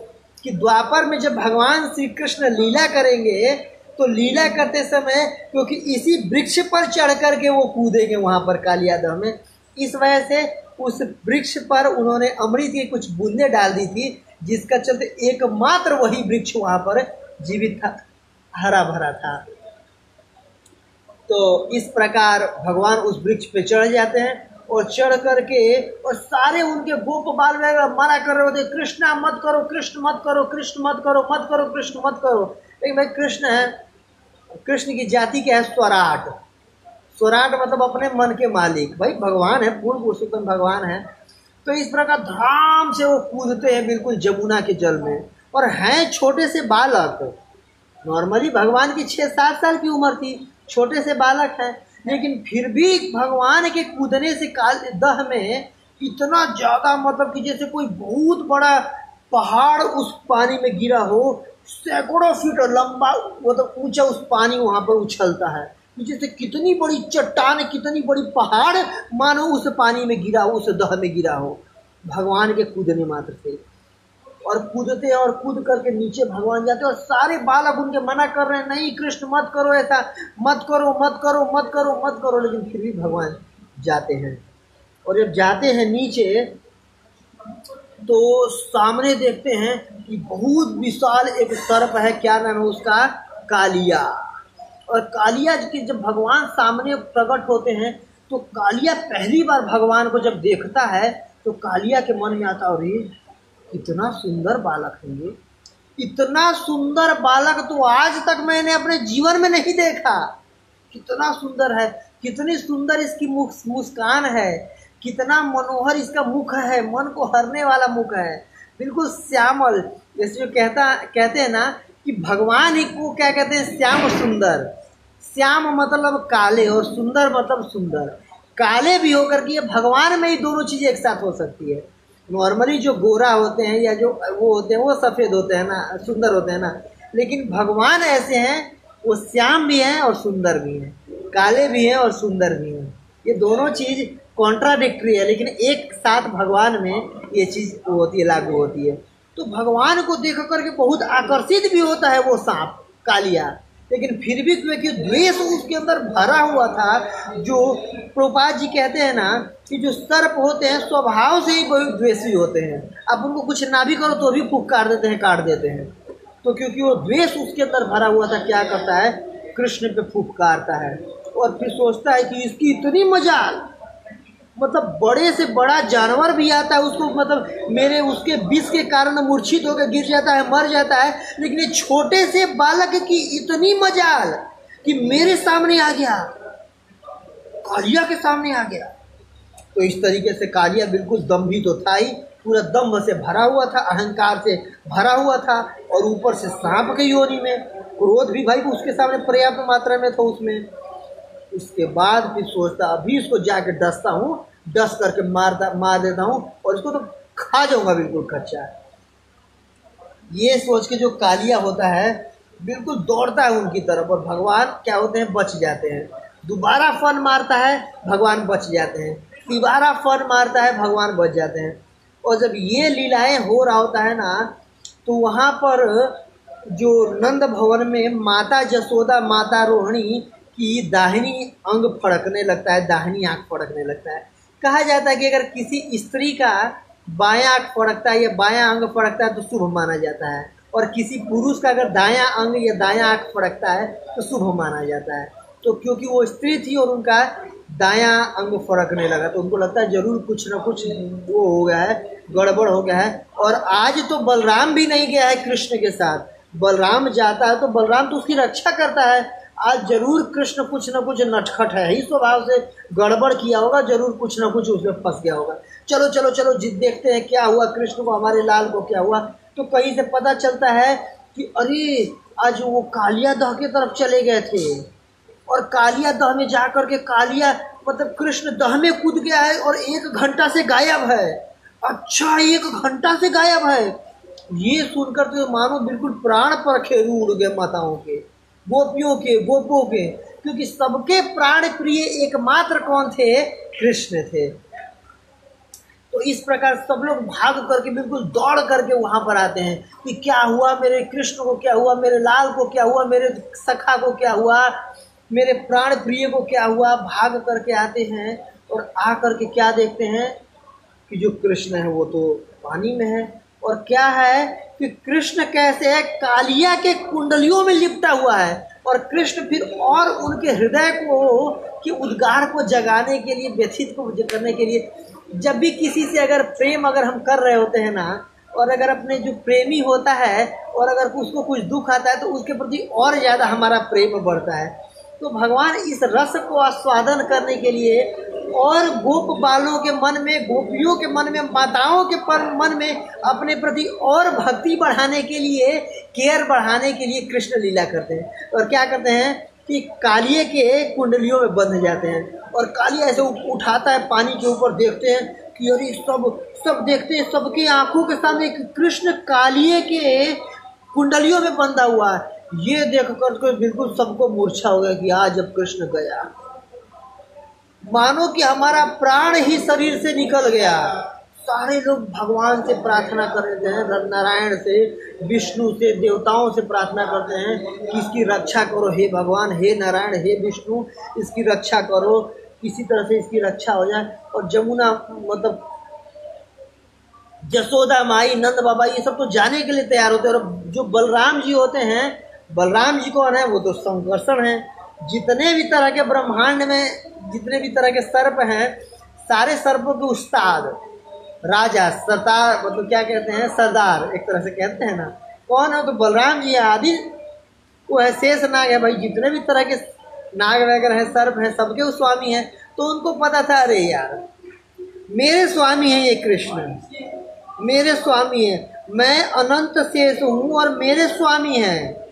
कि द्वापर में जब भगवान श्री कृष्ण लीला करेंगे तो लीला करते समय क्योंकि इसी वृक्ष पर चढ़ करके वो कूदेंगे वहाँ पर कालिया दह में। इस वजह से उस वृक्ष पर उन्होंने अमृत की कुछ बूंदें डाल दी थी, जिसका चलते एकमात्र वही वृक्ष वहाँ पर जीवित था, हरा भरा था। तो इस प्रकार भगवान उस वृक्ष पे चढ़ जाते हैं और चढ़ करके और सारे उनके गोप बाल मना कर रहे होते, कृष्णा मत करो, कृष्ण मत करो, कृष्ण मत करो, मत करो, कृष्ण मत करो। लेकिन भाई कृष्ण है, कृष्ण की जाति क्या है? स्वराट। स्वराट मतलब अपने मन के मालिक, भाई भगवान है, पूर्ण पुरुषोत्तम भगवान है। तो इस प्रकार धाम से वो कूदते हैं बिल्कुल जमुना के जल में, और हैं छोटे से बालक। नॉर्मली भगवान की 6-7 साल की उम्र थी, छोटे से बालक हैं, लेकिन फिर भी भगवान के कूदने से काल दह में इतना ज़्यादा, मतलब कि जैसे कोई बहुत बड़ा पहाड़ उस पानी में गिरा हो, सैकड़ों फीट लंबा मतलब ऊंचा उस पानी वहाँ पर उछलता है, जैसे कितनी बड़ी चट्टान, कितनी बड़ी पहाड़ मानो उस पानी में गिरा हो, उस दह में गिरा हो भगवान के कूदने मात्र से। और कूदते हैं और कूद करके नीचे भगवान जाते हैं, और सारे बालक उनके मना कर रहे हैं, नहीं कृष्ण मत करो, ऐसा मत करो, मत करो, मत करो, मत करो, लेकिन फिर भी भगवान जाते हैं। और जब जाते हैं नीचे तो सामने देखते हैं कि बहुत विशाल एक सर्प है, क्या नाम है उसका? कालिया। और कालिया के जब भगवान सामने प्रकट होते हैं तो कालिया पहली बार भगवान को जब देखता है तो कालिया के मन में आता, अरे कितना सुंदर बालक है ये, इतना सुंदर बालक तो आज तक मैंने अपने जीवन में नहीं देखा। कितना सुंदर है, कितनी सुंदर इसकी मुस्कान है, कितना मनोहर इसका मुख है, मन को हरने वाला मुख है, बिल्कुल श्यामल। जैसे जो कहते हैं ना कि भगवान ही को क्या कहते हैं? श्याम सुंदर। श्याम मतलब काले और सुंदर मतलब सुंदर। काले भी होकर के भगवान में ही दोनों चीज़ें एक साथ हो सकती है। नॉर्मली जो गोरा होते हैं या जो वो होते हैं वो सफ़ेद होते हैं ना, सुंदर होते हैं ना, लेकिन भगवान ऐसे हैं, वो श्याम भी हैं और सुंदर भी हैं, काले भी हैं और सुंदर भी हैं। ये दोनों चीज़ कॉन्ट्राडिक्टरी है, लेकिन एक साथ भगवान में ये चीज़ होती है, लागू होती है। तो भगवान को देख करके बहुत आकर्षित भी होता है वो सांप कालिया, लेकिन फिर भी क्योंकि द्वेष उसके अंदर भरा हुआ था। जो प्रभुपाद जी कहते हैं ना कि जो सर्प होते हैं स्वभाव से ही बहुत द्वेषी होते हैं, आप उनको कुछ ना भी करो तो भी फुफकार देते हैं, काट देते हैं। तो क्योंकि वो द्वेष उसके अंदर भरा हुआ था, क्या करता है? कृष्ण पे फुफकारता है और फिर सोचता है कि इसकी इतनी मजाल, मतलब बड़े से बड़ा जानवर भी आता है उसको, मतलब मेरे उसके विष के कारण मूर्छित होकर गिर जाता है, मर जाता है, लेकिन ये छोटे से बालक की इतनी मजाल कि मेरे सामने आ गया, कालिया के सामने आ गया। तो इस तरीके से कालिया बिल्कुल दम्भी तो था ही, पूरा दम्भ से भरा हुआ था, अहंकार से भरा हुआ था, और ऊपर से सांप के योनि में क्रोध भी भाई उसके सामने पर्याप्त मात्रा में था उसमें। उसके बाद फिर सोचता अभी इसको जाके डसता हूँ, डस करके मार देता हूँ और इसको तो खा जाऊंगा बिल्कुल कच्चा। ये सोच के जो कालिया होता है बिल्कुल दौड़ता है उनकी तरफ, और भगवान क्या होते हैं? बच जाते हैं। दोबारा फन मारता है, भगवान बच जाते हैं, दोबारा फन मारता है, भगवान बच जाते हैं। और जब ये लीलाएं हो रहा होता है ना, तो वहाँ पर जो नंद भवन में माता जसोदा, माता रोहिणी की दाहिनी अंग फड़कने लगता है, दाहिनी आँख फड़कने लगता है। कहा जाता है कि अगर किसी स्त्री का बायां आँख फड़कता है या बायां अंग फड़कता है तो शुभ माना जाता है, और किसी पुरुष का अगर दायां अंग या दायां आँख फड़कता है तो शुभ माना जाता है। तो क्योंकि वो स्त्री थी और उनका दायां अंग फड़कने लगा तो उनको लगता है जरूर कुछ ना कुछ वो हो गया है, गड़बड़ हो गया है। और आज तो बलराम भी नहीं गया है कृष्ण के साथ, बलराम जाता है तो बलराम तो उसकी रक्षा करता है, आज जरूर कृष्ण कुछ न कुछ नटखट है ही स्वभाव से, गड़बड़ किया होगा, जरूर कुछ न कुछ उसमें फंस गया होगा। चलो चलो चलो देखते हैं क्या हुआ कृष्ण को, हमारे लाल को क्या हुआ। तो कहीं से पता चलता है कि अरे आज वो कालिया दह के तरफ चले गए थे, और कालिया दह में जा करके कालिया मतलब कृष्ण दह में कूद गया है और 1 घंटा से गायब है। अच्छा 1 घंटा से गायब है, ये सुनकर तो मानो बिल्कुल प्राण पर खेरू उड़ गए माताओं के, गोपियों के, गोपों के, क्योंकि सबके प्राण प्रिय एकमात्र कौन थे? कृष्ण थे। तो इस प्रकार सब लोग भाग करके बिल्कुल दौड़ करके वहां पर आते हैं कि क्या हुआ मेरे कृष्ण को, क्या हुआ मेरे लाल को, क्या हुआ मेरे सखा को, क्या हुआ मेरे प्राण प्रिय को, क्या हुआ। भाग करके आते हैं और आ करके क्या देखते हैं कि जो कृष्ण है वो तो पानी में है, और क्या है कि कृष्ण कैसे है? कालिया के कुंडलियों में लिपटा हुआ है, और कृष्ण फिर और उनके हृदय को कि उद्गार को जगाने के लिए, व्यथित को करने के लिए, जब भी किसी से अगर प्रेम अगर हम कर रहे होते हैं ना, और अगर अपने जो प्रेमी होता है और अगर उसको कुछ दुख आता है तो उसके प्रति और ज़्यादा हमारा प्रेम बढ़ता है। तो भगवान इस रस को आस्वादन करने के लिए और गोप बालों के मन में, गोपियों के मन में, माताओं के मन में अपने प्रति और भक्ति बढ़ाने के लिए, केयर बढ़ाने के लिए कृष्ण लीला करते हैं। और क्या करते हैं कि कालिए के कुंडलियों में बंध जाते हैं, और कालिया ऐसे उठाता है पानी के ऊपर, देखते हैं कि अरे सब देखते हैं, सबकी आंखों के सामने कृष्ण कालिए के कुंडलियों में बंधा हुआ है। ये देख कर बिल्कुल सबको मूर्छा हो गया कि आज जब कृष्ण गया, मानो कि हमारा प्राण ही शरीर से निकल गया। सारे लोग भगवान से प्रार्थना कर रहे हैं, नारायण से, विष्णु से, देवताओं से प्रार्थना करते हैं कि इसकी रक्षा करो हे भगवान, हे नारायण, हे विष्णु, इसकी रक्षा करो, किसी तरह से इसकी रक्षा हो जाए। और जमुना मतलब जसोदा माई, नंद बाबा, ये सब तो जाने के लिए तैयार होते हैं। और जो बलराम जी होते हैं, बलराम जी कौन है? वो तो संकर्षण है। जितने भी तरह के ब्रह्मांड में जितने भी तरह के सर्प हैं, सारे सर्पों के उस्ताद, राजा, सरदार, मतलब क्या कहते हैं, सरदार एक तरह से कहते हैं ना, कौन है? तो बलराम जी आदि वो है, शेष नाग है भाई। जितने भी तरह के नाग वगैरह हैं, सर्प हैं, सबके वो स्वामी हैं। तो उनको पता था, अरे यार मेरे स्वामी हैं ये कृष्ण, मेरे स्वामी हैं, मैं अनंत शेष हूँ और मेरे स्वामी हैं।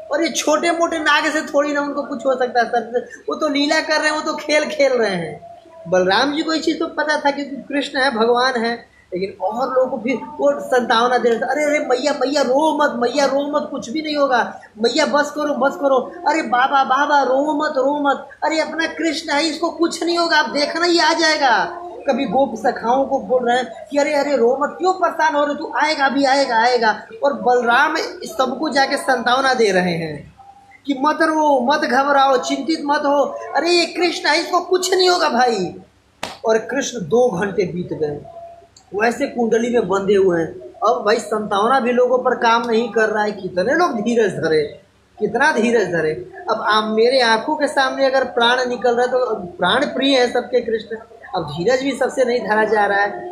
और ये छोटे मोटे नाग से थोड़ी ना उनको कुछ हो सकता है, वो तो लीला कर रहे हैं, वो तो खेल खेल रहे हैं। बलराम जी को ये चीज़ तो पता था क्योंकि कृष्ण है, भगवान है। लेकिन और लोगों को फिर वो संतावना दे रहे थे, अरे अरे मैया मैया रो मत, मैया रो मत, कुछ भी नहीं होगा, मैया बस करो बस करो, अरे बाबा बाबा रो मत रो मत, अरे अपना कृष्ण है, इसको कुछ नहीं होगा, आप देखना ही आ जाएगा। कभी गोप सखाओं को बोल रहे हैं कि अरे अरे रो मत, क्यों परेशान हो रहे, तू आएगा भी आएगा आएगा। और बलराम सबको जाके संतावना दे रहे हैं कि मत रो, मत घबराओ, चिंतित मत हो, अरे ये कृष्ण है, इसको कुछ नहीं होगा भाई। और कृष्ण 2 घंटे बीत गए, वैसे कुंडली में बंधे हुए हैं। अब भाई संतावना भी लोगों पर काम नहीं कर रहा है। कितने लोग धीरज धरे, कितना धीरज धरे। अब मेरे आंखों के सामने अगर प्राण निकल रहा है तो प्राण प्रिय है सबके कृष्ण, अब धीरज भी सबसे नहीं धरा जा रहा है।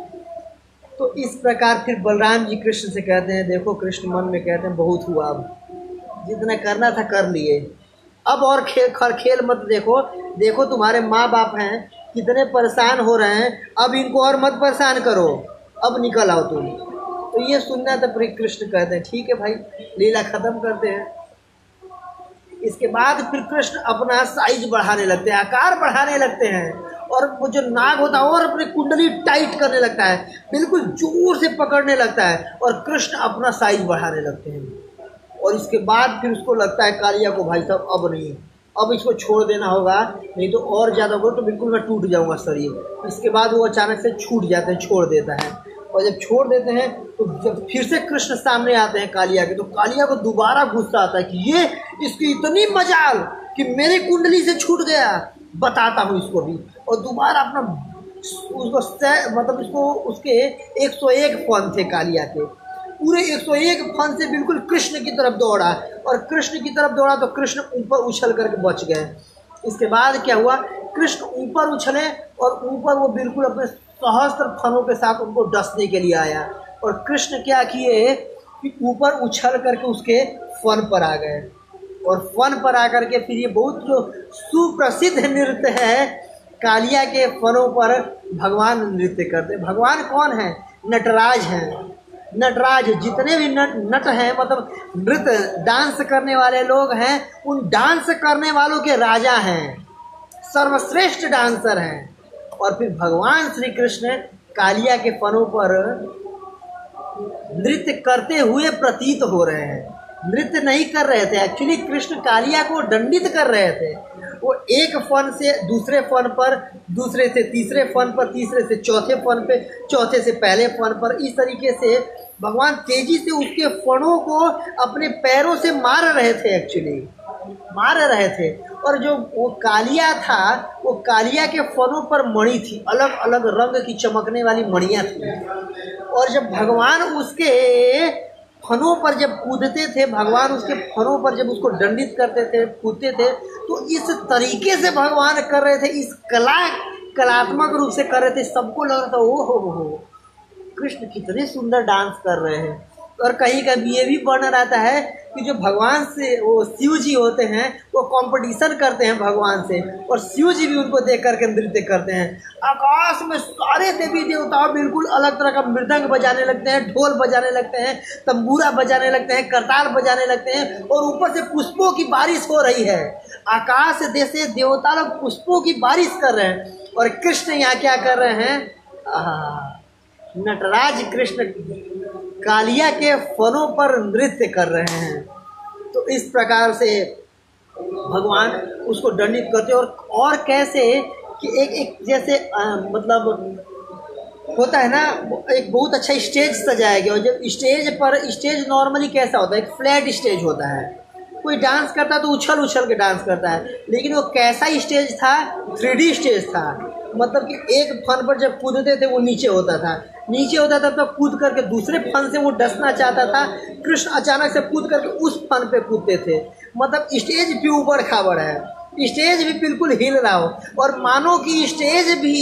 तो इस प्रकार फिर बलराम जी कृष्ण से कहते हैं, देखो कृष्ण मन में कहते हैं बहुत हुआ, अब जितना करना था कर लिए, अब और खेल मत देखो, देखो तुम्हारे माँ बाप हैं कितने परेशान हो रहे हैं, अब इनको और मत परेशान करो, अब निकल आओ तुम। तो ये सुनना था, फिर कृष्ण कहते हैं ठीक है भाई, लीला खत्म करते हैं। इसके बाद फिर कृष्ण अपना साइज बढ़ाने लगते हैं, आकार बढ़ाने लगते हैं, और वो जो नाग होता है और अपनी कुंडली टाइट करने लगता है, बिल्कुल जोर से पकड़ने लगता है, और कृष्ण अपना साइज बढ़ाने लगते हैं। और इसके बाद फिर उसको लगता है कालिया को, भाई साहब अब नहीं, अब इसको छोड़ देना होगा, नहीं तो और ज़्यादा हो तो बिल्कुल मैं टूट जाऊंगा शरीर। इसके बाद वो अचानक से छूट जाते हैं, छोड़ देता है। और जब छोड़ देते हैं तो जब फिर से कृष्ण सामने आते हैं कालिया के, तो कालिया को दोबारा गुस्सा आता है कि ये इसकी इतनी मजाल कि मेरी कुंडली से छूट गया, बताता हूँ इसको भी। और दोबारा अपना उसको मतलब इसको उसके 101 फन थे कालिया के, पूरे 101 फन से बिल्कुल कृष्ण की तरफ दौड़ा, और कृष्ण की तरफ दौड़ा तो कृष्ण ऊपर उछल करके बच गए। इसके बाद क्या हुआ, कृष्ण ऊपर उछले और ऊपर वो बिल्कुल अपने सहस्त्र फनों के साथ उनको डसने के लिए आया। और कृष्ण क्या किए कि ऊपर उछल करके उसके फन पर आ गए, और फन पर आकर के फिर ये बहुत जो सुप्रसिद्ध नृत्य है, कालिया के फनों पर भगवान नृत्य करते। भगवान कौन है? नटराज हैं। नटराज जितने भी नट हैं, मतलब नृत्य डांस करने वाले लोग हैं, उन डांस करने वालों के राजा हैं, सर्वश्रेष्ठ डांसर हैं। और फिर भगवान श्री कृष्ण कालिया के फनों पर नृत्य करते हुए प्रतीत हो रहे हैं, नृत्य नहीं कर रहे थे। एक्चुअली कृष्ण कालिया को दंडित कर रहे थे। वो एक फन से दूसरे फन पर, दूसरे से तीसरे फन पर, तीसरे से चौथे फन पे, चौथे से पहले फन पर, इस तरीके से भगवान तेजी से उसके फनों को अपने पैरों से मार रहे थे, एक्चुअली मार रहे थे। और जो वो कालिया था, वो कालिया के फनों पर मणि थी, अलग अलग रंग की चमकने वाली मणियाँ थी। और जब भगवान उसके फनों पर जब कूदते थे भगवान, उसके फनों पर जब उसको दंडित करते थे, कूदते थे, तो इस तरीके से भगवान कर रहे थे, इस कलात्मक रूप से कर रहे थे, सबको लग रहा था ओ हो कृष्ण कितने सुंदर डांस कर रहे हैं। और कहीं कभी ये भी वर्णन रहता है कि जो भगवान से वो शिव जी होते हैं वो कंपटीशन करते हैं भगवान से, और शिव जी भी उनको देख करके नृत्य करते हैं। आकाश में सारे देवी देवता बिल्कुल अलग तरह का मृदंग बजाने लगते हैं, ढोल बजाने लगते हैं, तंबूरा बजाने लगते हैं, करताल बजाने लगते हैं, और ऊपर से पुष्पों की बारिश हो रही है। आकाश से देवता लोग पुष्पों की बारिश कर रहे हैं, और कृष्ण यहाँ क्या कर रहे हैं? नटराज कृष्ण कालिया के फनों पर नृत्य कर रहे हैं। तो इस प्रकार से भगवान उसको दंडित करते, और कैसे कि एक जैसे मतलब होता है ना, एक बहुत अच्छा स्टेज सजाया गया, और जब स्टेज नॉर्मली कैसा होता है, एक फ्लैट स्टेज होता है, कोई डांस करता है तो उछल उछल के डांस करता है, लेकिन वो कैसा स्टेज था? 3D स्टेज था। मतलब कि एक फन पर जब कूदते थे वो नीचे होता था तो कूद करके दूसरे फन से वो डसना चाहता था, कृष्ण अचानक से कूद करके उस फन पे कूदते थे। मतलब स्टेज भी ऊबड़ खाबड़ है, स्टेज भी बिल्कुल हिल रहा हो, और मानो कि स्टेज भी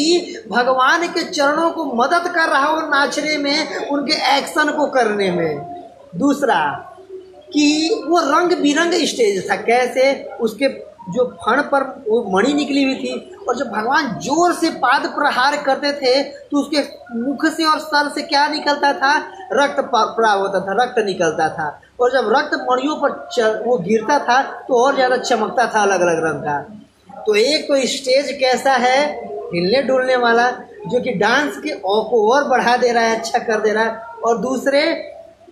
भगवान के चरणों को मदद कर रहा हो नाचने में, उनके एक्शन को करने में। दूसरा कि वो रंग बिरंग स्टेज था, कैसे उसके जो फण पर वो मणि निकली हुई थी, और जब भगवान जोर से पाद प्रहार करते थे तो उसके मुख से और सर से क्या निकलता था? रक्त प्रवाह होता था, रक्त निकलता था, और जब रक्त मणियों पर वो गिरता था तो और ज़्यादा चमकता था अलग अलग रंग का। तो एक तो स्टेज कैसा है? हिलने डुलने वाला, जो कि डांस के को और बढ़ा दे रहा है, अच्छा कर दे रहा है, और दूसरे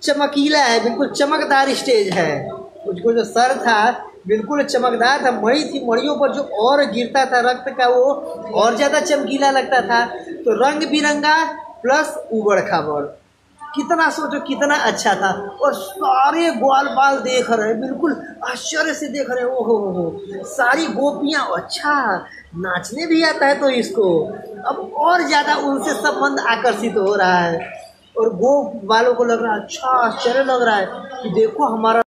चमकीला है, बिल्कुल चमकदार स्टेज है। उसको जो सर था बिल्कुल चमकदार था, मणि थी, मणियों पर जो और गिरता था रक्त का वो और ज़्यादा चमकीला लगता था। तो रंग बिरंगा प्लस उबड़ खाबड़, कितना सोचो कितना अच्छा था। और सारे ग्वाल बाल देख रहे हैं, बिल्कुल आश्चर्य से देख रहे हैं, ओहो सारी गोपियाँ, अच्छा नाचने भी आता है तो इसको, अब और ज़्यादा उनसे संबंध आकर्षित हो रहा है। और गोप वालों को लग रहा है अच्छा आश्चर्य लग रहा है कि देखो हमारा